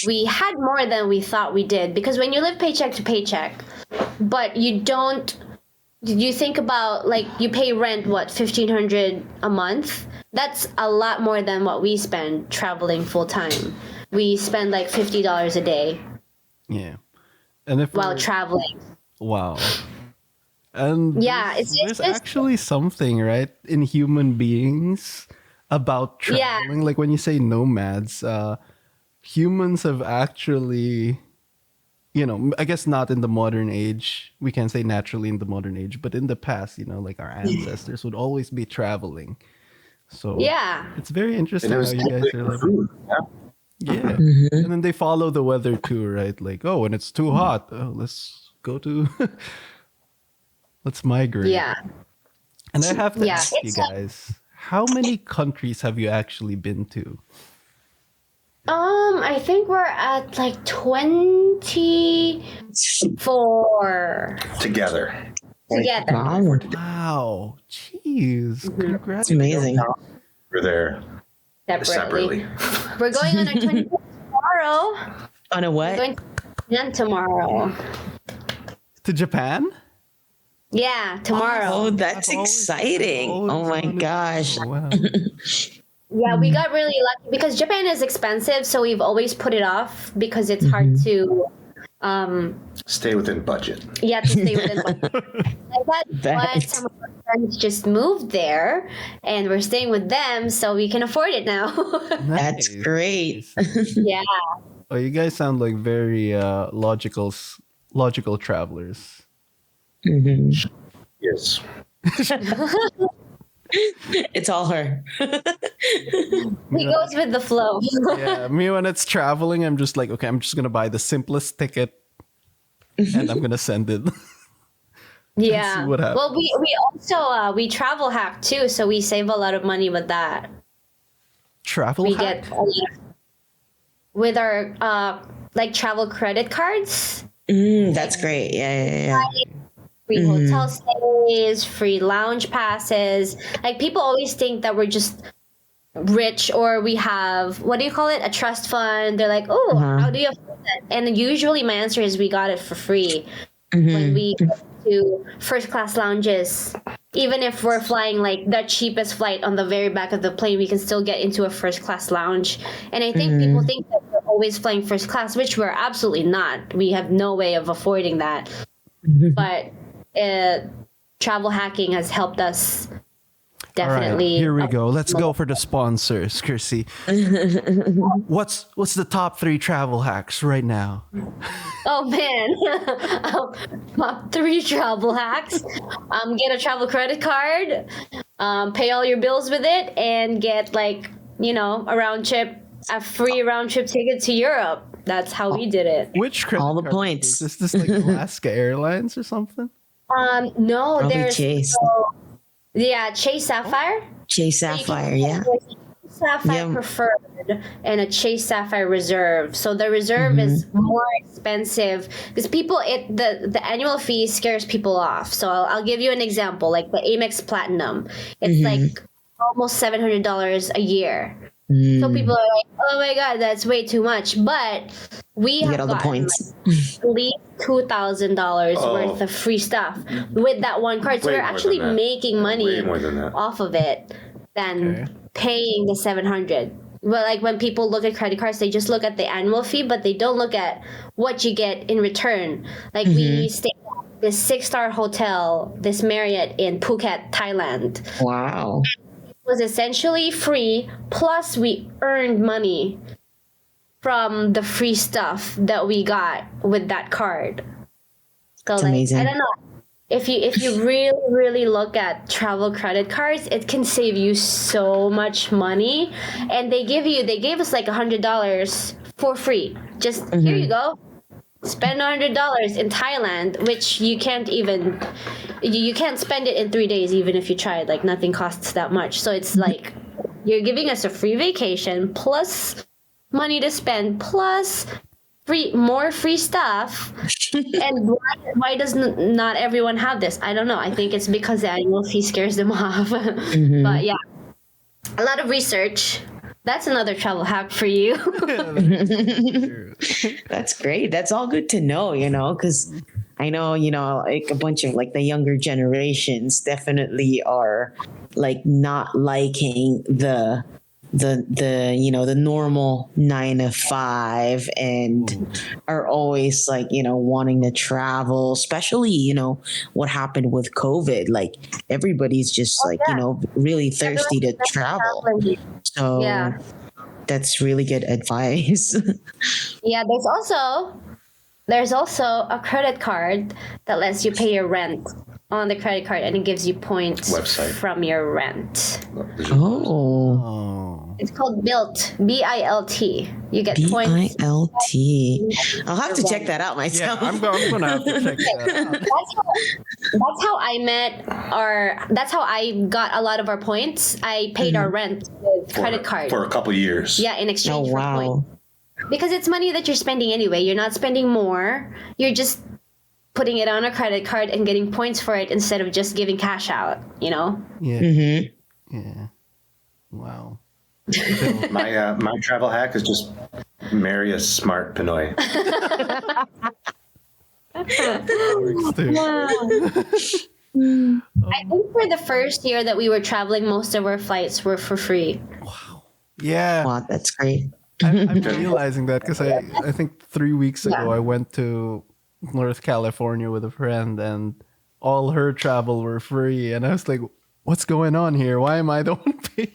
we had more than we thought we did. Because when you live paycheck to paycheck, but you think about, like, you pay rent, what, $1,500 a month? That's a lot more than what we spend traveling full time. We spend like $50 a day. Yeah. And while traveling. Wow. And there's actually something, right, in human beings about traveling. Like when you say nomads, humans have actually, I guess not in the modern age. We can't say naturally in the modern age, but in the past, like our ancestors would always be traveling. So it's very interesting how you guys are like. Yeah. And then they follow the weather too, right? Like, oh, when it's too hot, let's go to let's migrate. Yeah. And I have to ask you guys, how many countries have you actually been to? I think we're at like 24 together. Wow. Jeez. Congrats. That's amazing. We're there separately. We're going on our 25th tomorrow. On a what? We're going to Japan tomorrow. To Japan? Yeah, tomorrow. Oh, that's exciting. Oh my gosh. Oh, wow. Yeah, we got really lucky because Japan is expensive, so we've always put it off because it's hard to stay within budget. Yeah, to stay within budget. But some of our friends just moved there, and we're staying with them, so we can afford it now. That's great. Yeah. Oh, you guys sound like very logical travelers. Mm-hmm. Yes. It's all her. He goes with the flow. Yeah, me when it's traveling, I'm just like, okay, I'm just gonna buy the simplest ticket, and I'm gonna send it. Yeah. see what happens. Well, we also we travel hack too, so we save a lot of money with that. Travel We hack? get with our like travel credit cards, That's great. Yeah. free hotel stays, free lounge passes. Like people always think that we're just rich or we have, what do you call it, a trust fund. They're like, oh, how do you afford that? And usually my answer is we got it for free when we go to first class lounges. Even if we're flying like the cheapest flight on the very back of the plane, we can still get into a first class lounge. And I think people think that we're always flying first class, which we're absolutely not. We have no way of avoiding that. But travel hacking has helped us definitely. All right, here we go. Let's go for the sponsors, Chrissy. What's the top 3 travel hacks right now? Oh man, top 3 travel hacks. Get a travel credit card, pay all your bills with it, and get like a free round trip ticket to Europe. That's how we did it. Which credit All the card points. Is this like Alaska Airlines or something? No, Probably there's Chase. Chase Sapphire. Chase Sapphire, yeah. Sapphire Yeah. Preferred and a Chase Sapphire Reserve. So the Reserve is more expensive because the annual fee scares people off. So I'll give you an example, like the Amex Platinum. It's like almost $700 a year. So people are like, oh my God, that's way too much. But we You have get all the gotten points. at least $2,000 worth of free stuff with that one card. So Way we're more actually than that. making money Way more than that. off of it than paying the $700. Well, like when people look at credit cards, they just look at the annual fee, but they don't look at what you get in return. Like we stayed at this 6-star hotel, this Marriott in Phuket, Thailand. Wow. Was essentially free, plus we earned money from the free stuff that we got with that card. So It's like amazing. I don't know. If you really look at travel credit cards, it can save you so much money. And they gave us like $100 for free. Just here you go. Spend $100 in Thailand, which you can't spend it in 3 days even if you tried. Like nothing costs that much. So it's like you're giving us a free vacation plus money to spend plus more free stuff. And why does not everyone have this? I don't know. I think it's because the annual fee scares them off. But yeah, a lot of research. That's another travel hack for you. That's great. That's all good to know, because I know, like a bunch of like the younger generations definitely are like not liking the normal 9 to 5 and are always like, wanting to travel, especially, what happened with COVID. Like everybody's just really thirsty to travel. So Yeah. that's really good advice. Yeah, there's also a credit card that lets you pay your rent on the credit card and it gives you points Website. from your rent. Oh, Oh. It's called Bilt, Bilt. You get points. BILT. I'll have to check that out Yeah, myself. I'm gonna have to check that out. That's how I got a lot of our points. I paid our rent with credit card. For a couple years. Yeah, in exchange Oh, for wow. points. Because it's money that you're spending anyway. You're not spending more. You're just putting it on a credit card and getting points for it instead of just giving cash out, Yeah. Mm-hmm. Yeah. Wow. My travel hack is just marry a smart Pinoy. Works too. I think for the first year that we were traveling, most of our flights were for free. Yeah. Wow, that's great. I'm realizing that because I think 3 weeks ago I went to North California with a friend and all her travel were free. And I was like, what's going on here? Why am I the one paying?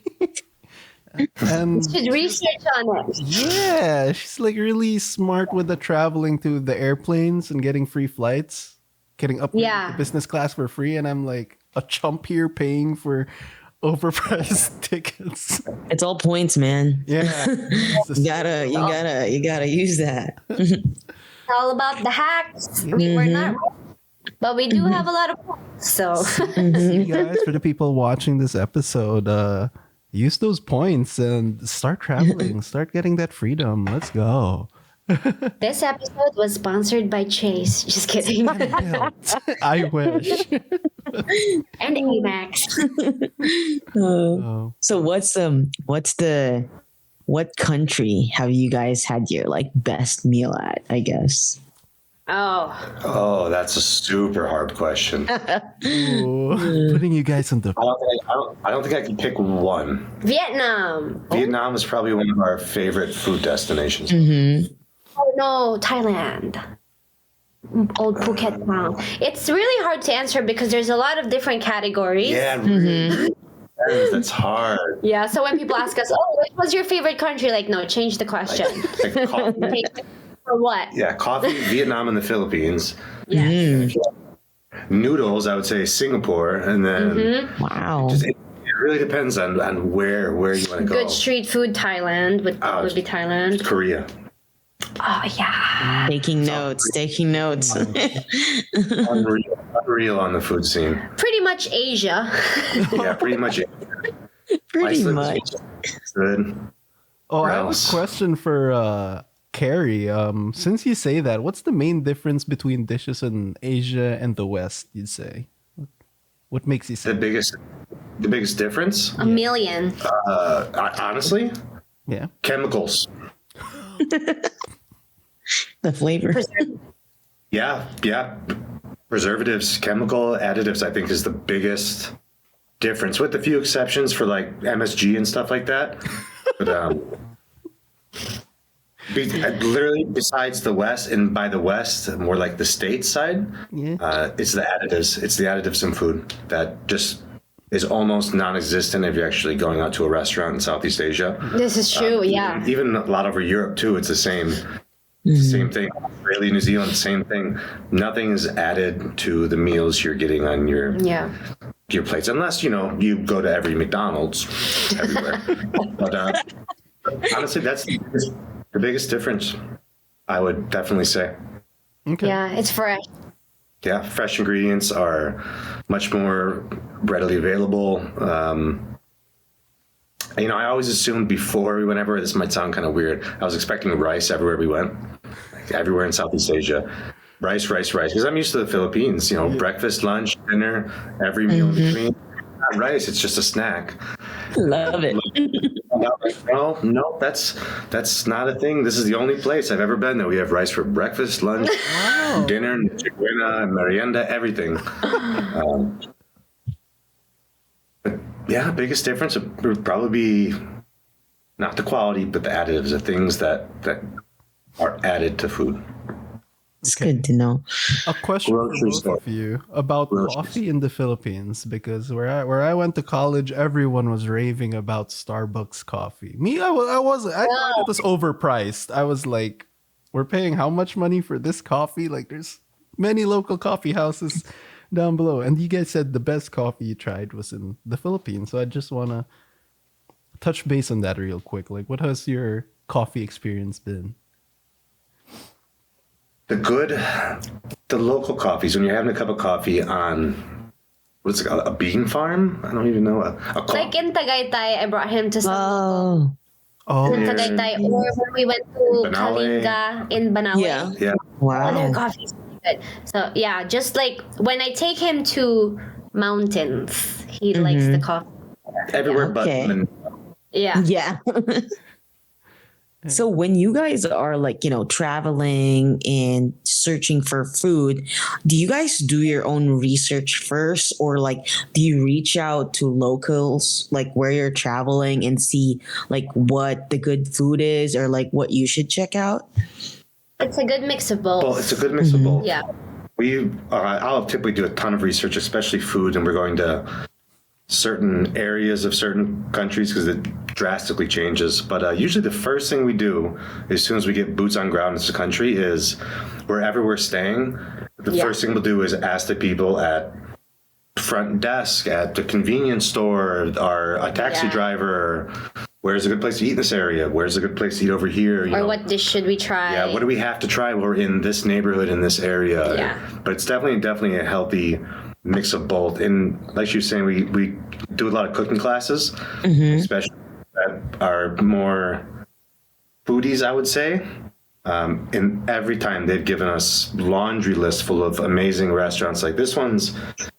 And You should research on it. yeah, she's like really smart with the traveling to the airplanes and getting free flights, getting up Yeah. to business class for free. And I'm like a chump here paying for overpriced tickets. It's all points, man. Yeah. You gotta use that. It's all about the hacks. We're not, but we do have a lot of points. So See, guys, for the people watching this episode, use those points and start traveling. Start getting that freedom. Let's go. this episode was sponsored by Chase. Just kidding. I wish. And Amex. Oh. So what country have you guys had your like best meal at, I guess? Oh, that's a super hard question. Ooh, putting you guys on the. I don't think I can pick one. Vietnam. Vietnam is probably one of our favorite food destinations. Oh no, Thailand. Old Phuket town. It's really hard to answer because there's a lot of different categories. Yeah, that's hard. Yeah, so when people ask us, "Oh, what was your favorite country?" Like, no, change the question. Like coffee. For what? Yeah, coffee, Vietnam and the Philippines. Yeah. Noodles, I would say Singapore, and then Wow. it really depends on where you want to go. Good street food, Thailand would be Thailand. Korea. Oh yeah. Taking notes. Unreal on the food scene. Pretty much Asia. Yeah, pretty much. Pretty Iceland much. is good. Oh, Where I have else? a question for Cary. Since you say that, what's the main difference between dishes in Asia and the West, you'd say? What makes you say The biggest difference? A million. Honestly, Yeah. chemicals. The flavor. Yeah. Preservatives, chemical additives, I think is the biggest difference, with a few exceptions for like MSG and stuff like that. But literally, besides the West, and by the West, more like the States side, it's the additives. It's the additives in food that just is almost non-existent if you're actually going out to a restaurant in Southeast Asia. This is true, yeah. Even a lot over Europe too. It's the same. Same thing. Australia, New Zealand, same thing. Nothing is added to the meals you're getting on your plates, unless you go to every McDonald's everywhere. But honestly, that's the biggest difference. I would definitely say. Okay. Yeah, it's fresh. Yeah, fresh ingredients are much more readily available. I always assumed before we went everywhere, this might sound kind of weird, I was expecting rice everywhere we went, like everywhere in Southeast Asia. Rice, because I'm used to the Philippines, breakfast, lunch, dinner, every meal in between. Not rice, it's just a snack. Love it. No, that's not a thing. This is the only place I've ever been that we have rice for breakfast, lunch, dinner, merienda, everything. Yeah, biggest difference would probably be not the quality, but the additives, the things that are added to food. It's good to know. A question for both of you about coffee in the Philippines, because where I went to college, everyone was raving about Starbucks coffee. Me, I thought it was overpriced. I was like, we're paying how much money for this coffee? Like, there's many local coffee houses down below, and you guys said the best coffee you tried was in the Philippines. So I just want to touch base on that real quick. Like, what has your coffee experience been? The local coffees, when you're having a cup of coffee on, what's it called, a bean farm? I don't even know. Like in Tagaytay, I brought him to some in Tagaytay, or when we went to Banawe. Kalinga in Banawe. Yeah. Yeah. Oh, their Wow. coffee is good. So yeah, just like when I take him to mountains, he likes the coffee. Everywhere Okay. but Yeah. Yeah. So when you guys are like, traveling and searching for food, do you guys do your own research first, or like do you reach out to locals like where you're traveling and see like what the good food is or like what you should check out? It's a good mix of both. well, it's a good mix of both. Yeah. I'll typically do a ton of research, especially food, and we're going to certain areas of certain countries because it drastically changes. But usually the first thing we do as soon as we get boots on ground in this country is wherever we're staying, the first thing we'll do is ask the people at front desk at the convenience store, or a taxi driver. Where's a good place to eat in this area? Where's a good place to eat over here? Or what dish should we try? Yeah, what do we have to try? We're in this neighborhood, in this area. Yeah. But it's definitely a healthy mix of both. And like you were saying, we do a lot of cooking classes, especially that are more foodies, I would say. And every time they've given us laundry lists full of amazing restaurants. Like, this one's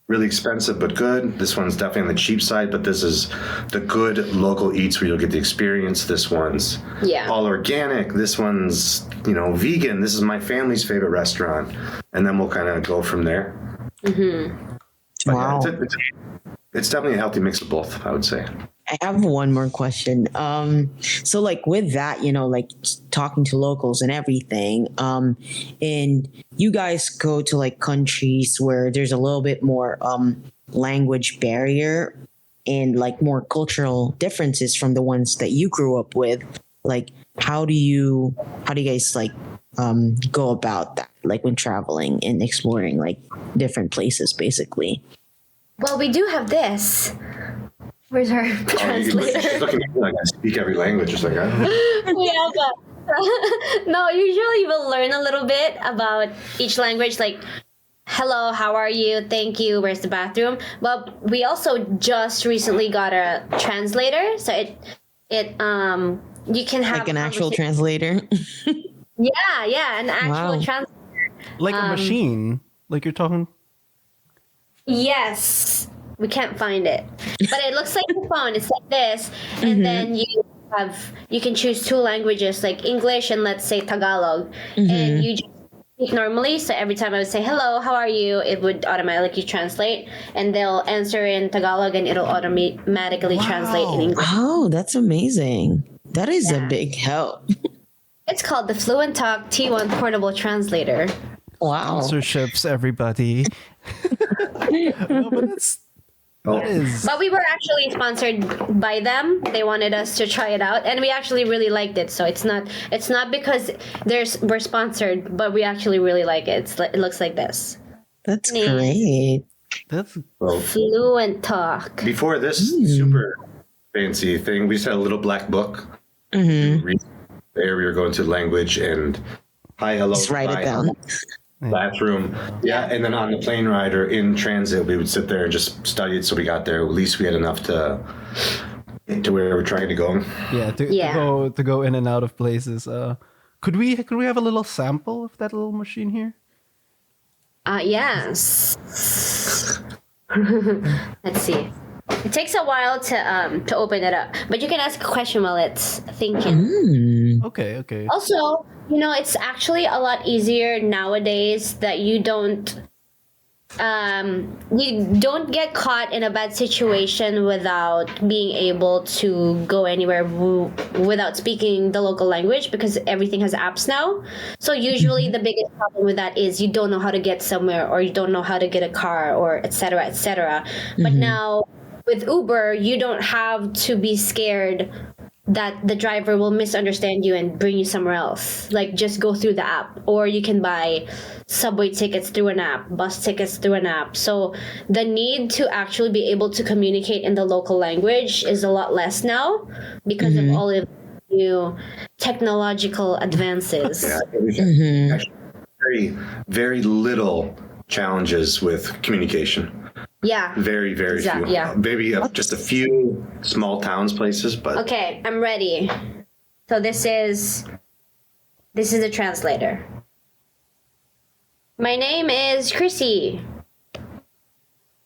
really expensive but good. This one's definitely on the cheap side, but this is the good local eats where you'll get the experience. This one's all organic. This one's, vegan. This is my family's favorite restaurant. And then we'll kind of go from there. Wow. It's definitely a healthy mix of both, I would say. I have one more question. So like with that, like talking to locals and everything, and you guys go to like countries where there's a little bit more language barrier and like more cultural differences from the ones that you grew up with. Like, how do you guys like go about that, like when traveling and exploring like different places, basically? Well, we do have this. Where's our translator? She's looking at me like I speak every language. Just like, I don't know. No, usually we'll learn a little bit about each language, like, hello, how are you? Thank you. Where's the bathroom? But we also just recently got a translator. So it you can have like an actual translator. Yeah, an actual translator. Like a machine. Like you're talking. Yes. We can't find it, but it looks like a phone. It's like this, and then you can choose two languages, like English and let's say Tagalog, and you just speak normally. So every time I would say hello, how are you, it would automatically translate, and they'll answer in Tagalog, and it'll automatically translate in English. Oh, that's amazing. That is a big help. It's called the Fluent Talk T1 Portable Translator. Wow. Sponsorships, everybody. No, but But we were actually sponsored by them. They wanted us to try it out, and we actually really liked it. So it's not because we're sponsored, but we actually really like it. It looks like this. That's great. That's Fluent Talk. Before this super fancy thing, we just had a little black book. There we were going to language and hi, hello. Just write it down. Bathroom. Yeah, and then on the plane ride or in transit, we would sit there and just study it. So we got there. At least we had enough to get to where we're trying to go. Yeah, to go in and out of places. Could we have a little sample of that little machine here? Yes. Let's see. It takes a while to open it up, but you can ask a question while it's thinking. Okay. Also, it's actually a lot easier nowadays that you don't get caught in a bad situation without being able to go anywhere without speaking the local language, because everything has apps now. So usually the biggest problem with that is you don't know how to get somewhere, or you don't know how to get a car, or et cetera, et cetera. But now with Uber, you don't have to be scared that the driver will misunderstand you and bring you somewhere else. Like, just go through the app, or you can buy subway tickets through an app, bus tickets through an app. So the need to actually be able to communicate in the local language is a lot less now because of all of the new technological advances. Actually, very, very little challenges with communication. Yeah. Very, very few. Yeah. Maybe just a few small towns places, but Okay, I'm ready. So this is the translator. My name is Chrissy.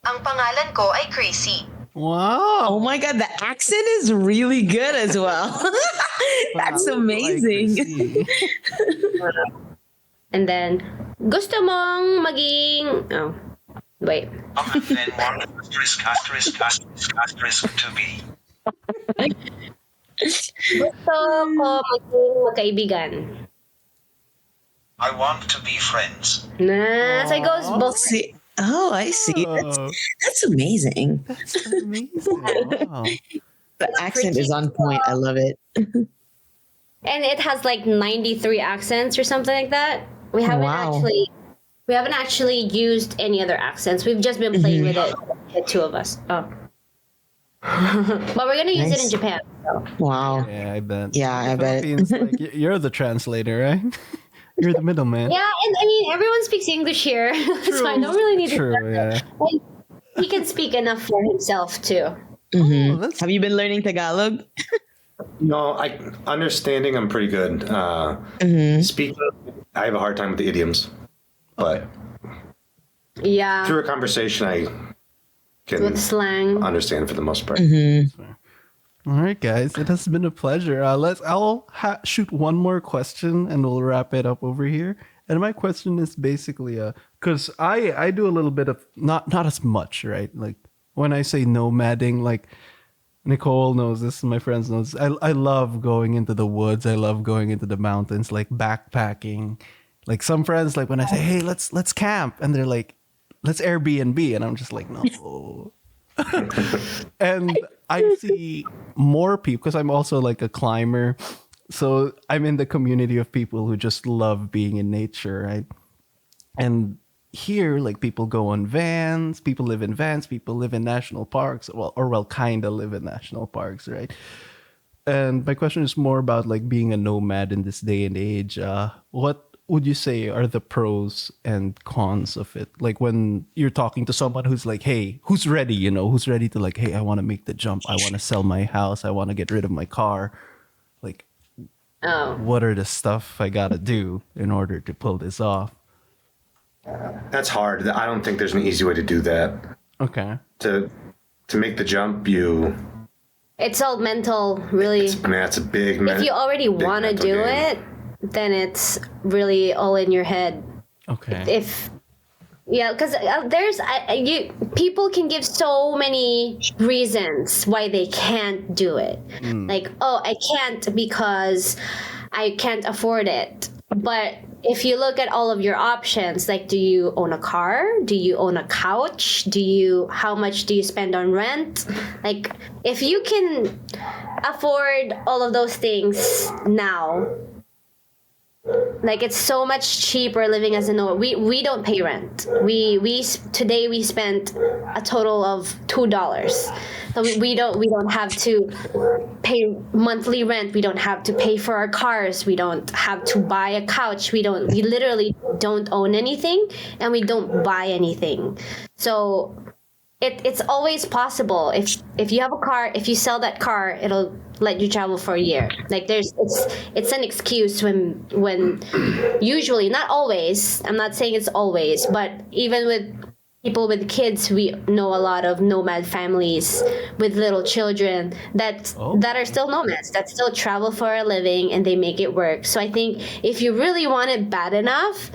Ang pangalan ko ay Chrissy. Wow. Oh my God, the accent is really good as well. That's amazing. And then, gusto mong maging... Oh, wait. And then want asterisk to be. Gusto ko maging magkaibigan. I want to be friends. Nah, so it goes both. See, I see. That's amazing. That's amazing. Wow. The accent is on point. I love it. And it has like 93 accents or something like that. We haven't actually used any other accents. We've just been playing with it. the two of us. Oh. But we're gonna use it in Nice. Japan. So. Wow. Yeah, I bet. Yeah, I bet. Philippines, like, you're the translator, right? You're the middleman. Yeah, and I mean everyone speaks English here, so I don't really need True, to. yeah. And he can speak enough for himself too. Oh, that's Have you been learning Tagalog? No, understanding I'm pretty good. Speaking, I have a hard time with the idioms, but Yeah, through a conversation, I can with slang. understand for the most part. all right, guys. It has been a pleasure. I'll shoot one more question, and we'll wrap it up over here. And my question is basically, because I do a little bit of not as much, right? Like when I say nomading, like Nicole knows this, my friends knows. I love going into the woods. I love going into the mountains, like backpacking. Like some friends, like when I say, "Hey, let's camp," and they're like, "Let's Airbnb," and I'm just like, "No." And I see more people because I'm also like a climber. So I'm in the community of people who just love being in nature, right? And here, like people go on vans, people live in vans, people live in national parks, kind of live in national parks, right? And my question is more about like being a nomad in this day and age. What would you say are the pros and cons of it? Like when you're talking to someone who's like, hey, who's ready, who's ready to like, hey, I want to make the jump. I want to sell my house. I want to get rid of my car. Like, Oh, what are the stuff I got to do in order to pull this off? That's hard. I don't think there's an easy way to do that. Okay. To make the jump, it's all mental, really. that's a big. If you already big want to mental do game. it, then it's really all in your head. Okay. Because people can give so many reasons why they can't do it. Like, oh, I can't because I can't afford it. But if you look at all of your options, like, do you own a car? Do you own a couch? How much do you spend on rent? Like, if you can afford all of those things now, like it's so much cheaper living as a nomad. We don't pay rent. Today we spent a total of $2. So we don't have to pay monthly rent. We don't have to pay for our cars. We don't have to buy a couch. We literally don't own anything, and we don't buy anything. So it's always possible. If you have a car, if you sell that car, it'll let you travel for a year. Like it's an excuse when usually, not always, I'm not saying it's always, but even with people with kids, we know a lot of nomad families with little children that are still nomads, that still travel for a living, and they make it work. So I think if you really want it bad enough,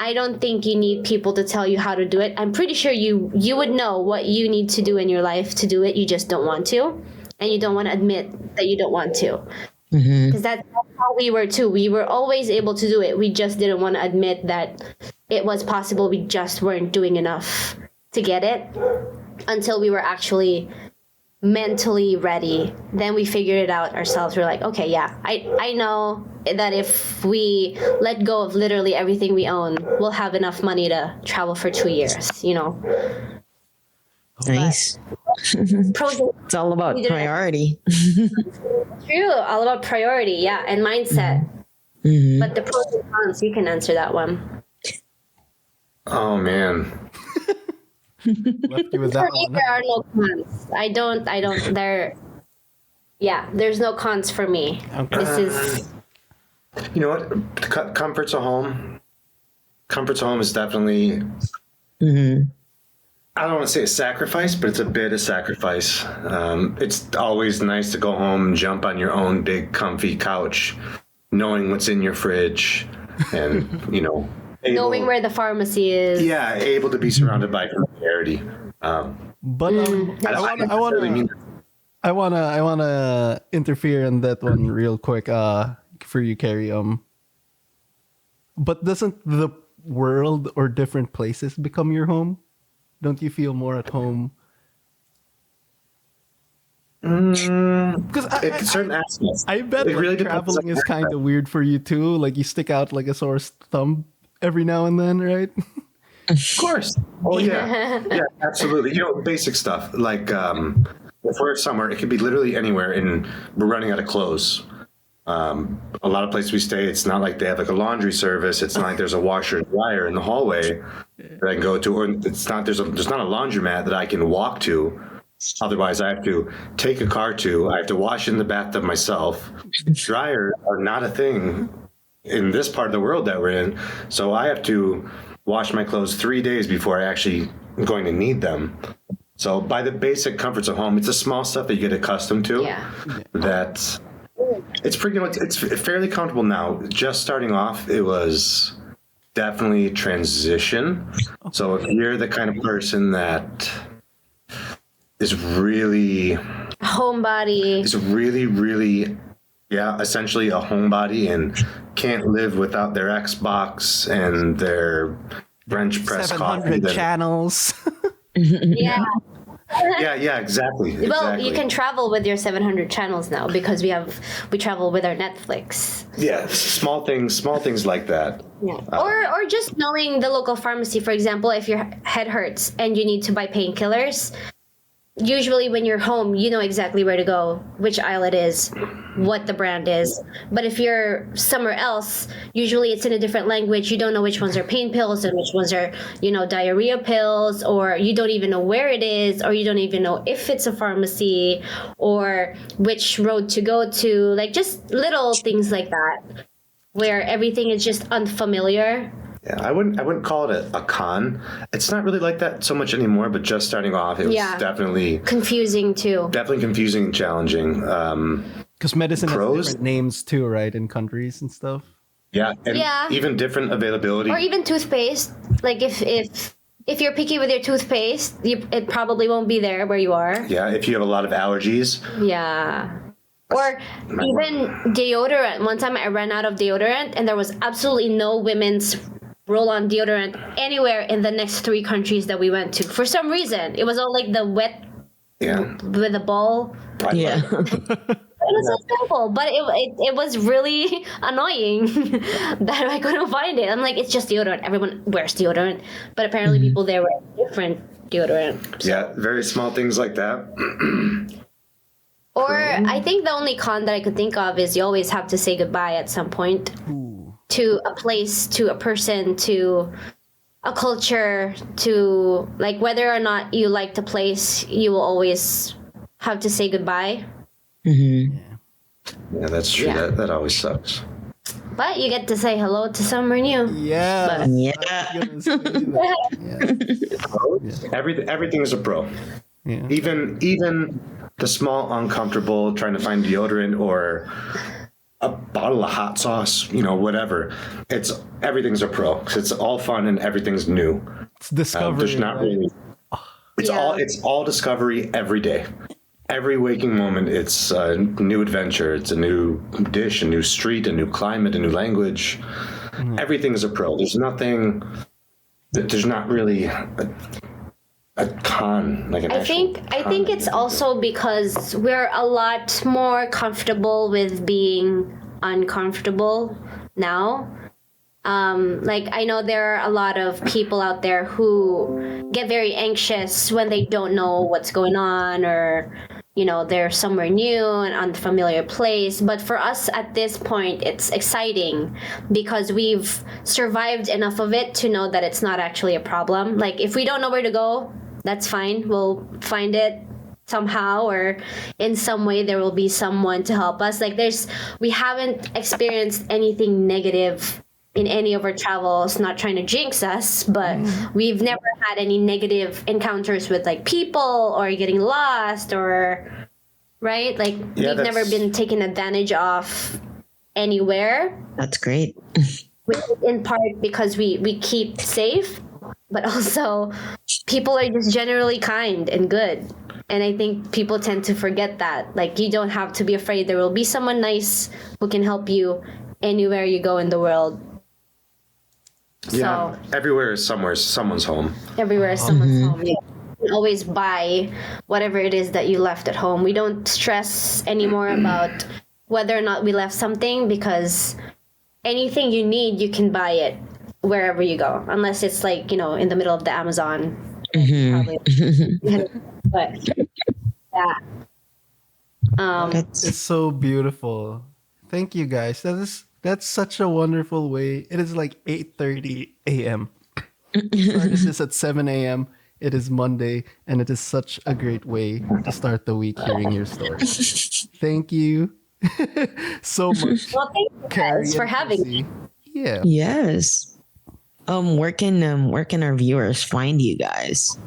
I don't think you need people to tell you how to do it. I'm pretty sure you would know what you need to do in your life to do it. You just don't want to, and you don't want to admit that you don't want to. Because that's how we were too. We were always able to do it. We just didn't want to admit that it was possible. We just weren't doing enough to get it until we were actually mentally ready. Then we figured it out ourselves. We're like, okay, yeah, I know that if we let go of literally everything we own, we'll have enough money to travel for 2 years, Nice. It's all about priority. True, all about priority, yeah, and mindset. But the pros and cons, you can answer that one. Oh man. Left you with For that me, one. there are no cons. I don't. There's no cons for me. Okay. This is You know what? Comforts of home. Comforts of home is definitely. I don't want to say a sacrifice, but it's a bit of sacrifice. It's always nice to go home and jump on your own big, comfy couch, knowing what's in your fridge, and knowing where the pharmacy is. Yeah, able to be surrounded by familiarity. But I wanna interfere in that one real quick. For you, Cary. But doesn't the world or different places become your home? Don't you feel more at home? Because certain aspects. I bet It really depends traveling on is kind of weird for you too. Like you stick out like a sore thumb every now and then, right? Of course. Oh yeah, yeah, absolutely. Basic stuff like if we're somewhere, it could be literally anywhere, and we're running out of clothes. A lot of places we stay, it's not like they have like a laundry service. It's not like there's a washer and dryer in the hallway that I can go to, or it's not there's not a laundromat that I can walk to. Otherwise, I have to take a car to. I have to wash in the bathtub myself. Dryers are not a thing in this part of the world that we're in, so I have to wash my clothes 3 days before I actually am going to need them. So by the basic comforts of home, it's the small stuff that you get accustomed to. Yeah. That it's pretty much, it's fairly comfortable now. Just starting off, it was definitely transition. So if you're the kind of person that is really Homebody. is really, really, essentially a homebody and can't live without their Xbox and their French press coffee. 700 channels. Yeah. Yeah, exactly. Well, you can travel with your 700 channels now because we travel with our Netflix. Yeah, small things like that. Yeah. Or just knowing the local pharmacy, for example, if your head hurts and you need to buy painkillers, usually when you're home, you know exactly where to go, which aisle it is, what the brand is. But if you're somewhere else, usually it's in a different language. You don't know which ones are pain pills and which ones are, diarrhea pills, or you don't even know where it is, or you don't even know if it's a pharmacy or which road to go to. Like just little things like that where everything is just unfamiliar. Yeah, I wouldn't call it a con. It's not really like that so much anymore, but just starting off, it was definitely confusing too. Definitely confusing and challenging. Because medicine pros, has different names too, right, in countries and stuff. Yeah, and even different availability. Or even toothpaste. Like if you're picky with your toothpaste, it probably won't be there where you are. Yeah, if you have a lot of allergies. Yeah. Or even deodorant. One time I ran out of deodorant and there was absolutely no women's roll-on deodorant anywhere in the next 3 countries that we went to. For some reason, it was all like the wet with the ball. Yeah. It was so simple, but it was really annoying that I couldn't find it. I'm like, it's just deodorant. Everyone wears deodorant, but apparently people there wear different deodorant. So. Yeah, very small things like that. Or I think the only con that I could think of is you always have to say goodbye at some point. To a place, to a person, to a culture, to like whether or not you like the place, you will always have to say goodbye. Mm-hmm. Yeah, that's true. Yeah. That always sucks. But you get to say hello to somewhere new. Yeah. Everything's a pro. Yeah. Even the small uncomfortable trying to find deodorant or a bottle of hot sauce, whatever. Everything's a pro. 'Cause it's all fun and everything's new. It's discovery. There's not really. It's all discovery every day. Every waking moment, it's a new adventure. It's a new dish, a new street, a new climate, a new language. Everything's a pro. There's nothing. There's not really a con. Like an I think it's also because we're a lot more comfortable with being uncomfortable now. Like I know there are a lot of people out there who get very anxious when they don't know what's going on, or they're somewhere new and unfamiliar place. But for us at this point, it's exciting because we've survived enough of it to know that it's not actually a problem. Like if we don't know where to go, that's fine. We'll find it somehow, or in some way there will be someone to help us. Like we haven't experienced anything negative in any of our travels. Not trying to jinx us, but we've never had any negative encounters with like people or getting lost or right. Like we've never been taken advantage of anywhere. That's great. In part because we keep safe, but also people are just generally kind and good. And I think people tend to forget that. Like you don't have to be afraid. There will be someone nice who can help you anywhere you go in the world. Yeah, everywhere is someone's home. Everywhere is someone's home. Yeah. You can always buy whatever it is that you left at home. We don't stress anymore about whether or not we left something, because anything you need, you can buy it wherever you go, unless it's like, you know, in the middle of the Amazon. Probably. But yeah. It's so beautiful. Thank you guys. That's such a wonderful way. It is like 8:30 a.m. Started this at 7 a.m. It is Monday, and it is such a great way to start the week hearing your story. Thank you so much. Well, thank you Cary guys for and having Chrissy. me. Yeah. Yes. Where can our viewers find you guys?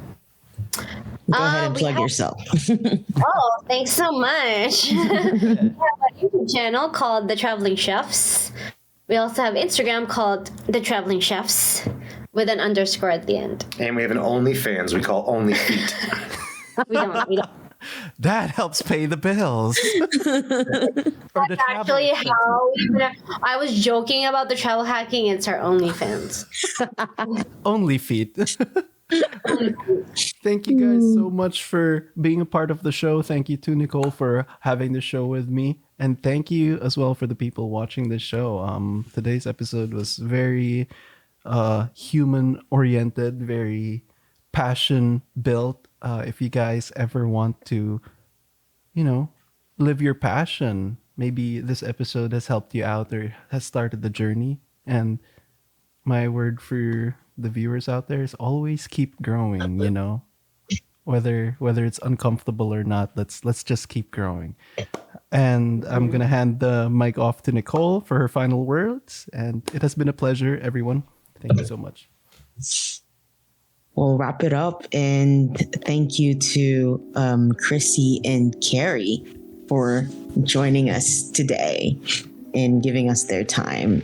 Go ahead and plug yourself. Oh, thanks so much. We have a YouTube channel called The Traveling Chefs. We also have Instagram called The Traveling Chefs with an underscore at the end. And we have an OnlyFans we call Only Feet. We don't. That helps pay the bills. Or the That's actually travel how I was joking about the travel hacking. It's our OnlyFans. Only feet. Thank you guys so much for being a part of the show. Thank you to Nicole for having the show with me. And thank you as well for the people watching the show. Today's episode was very human oriented, very passion built. If you guys ever want to, you know, live your passion, maybe this episode has helped you out or has started the journey. And my word for the viewers out there is always keep growing, you know, whether it's uncomfortable or not, let's just keep growing. And I'm going to hand the mic off to Nicole for her final words. And it has been a pleasure, everyone. Thank you so much. We'll wrap it up, and thank you to Chrissy and Cary for joining us today and giving us their time.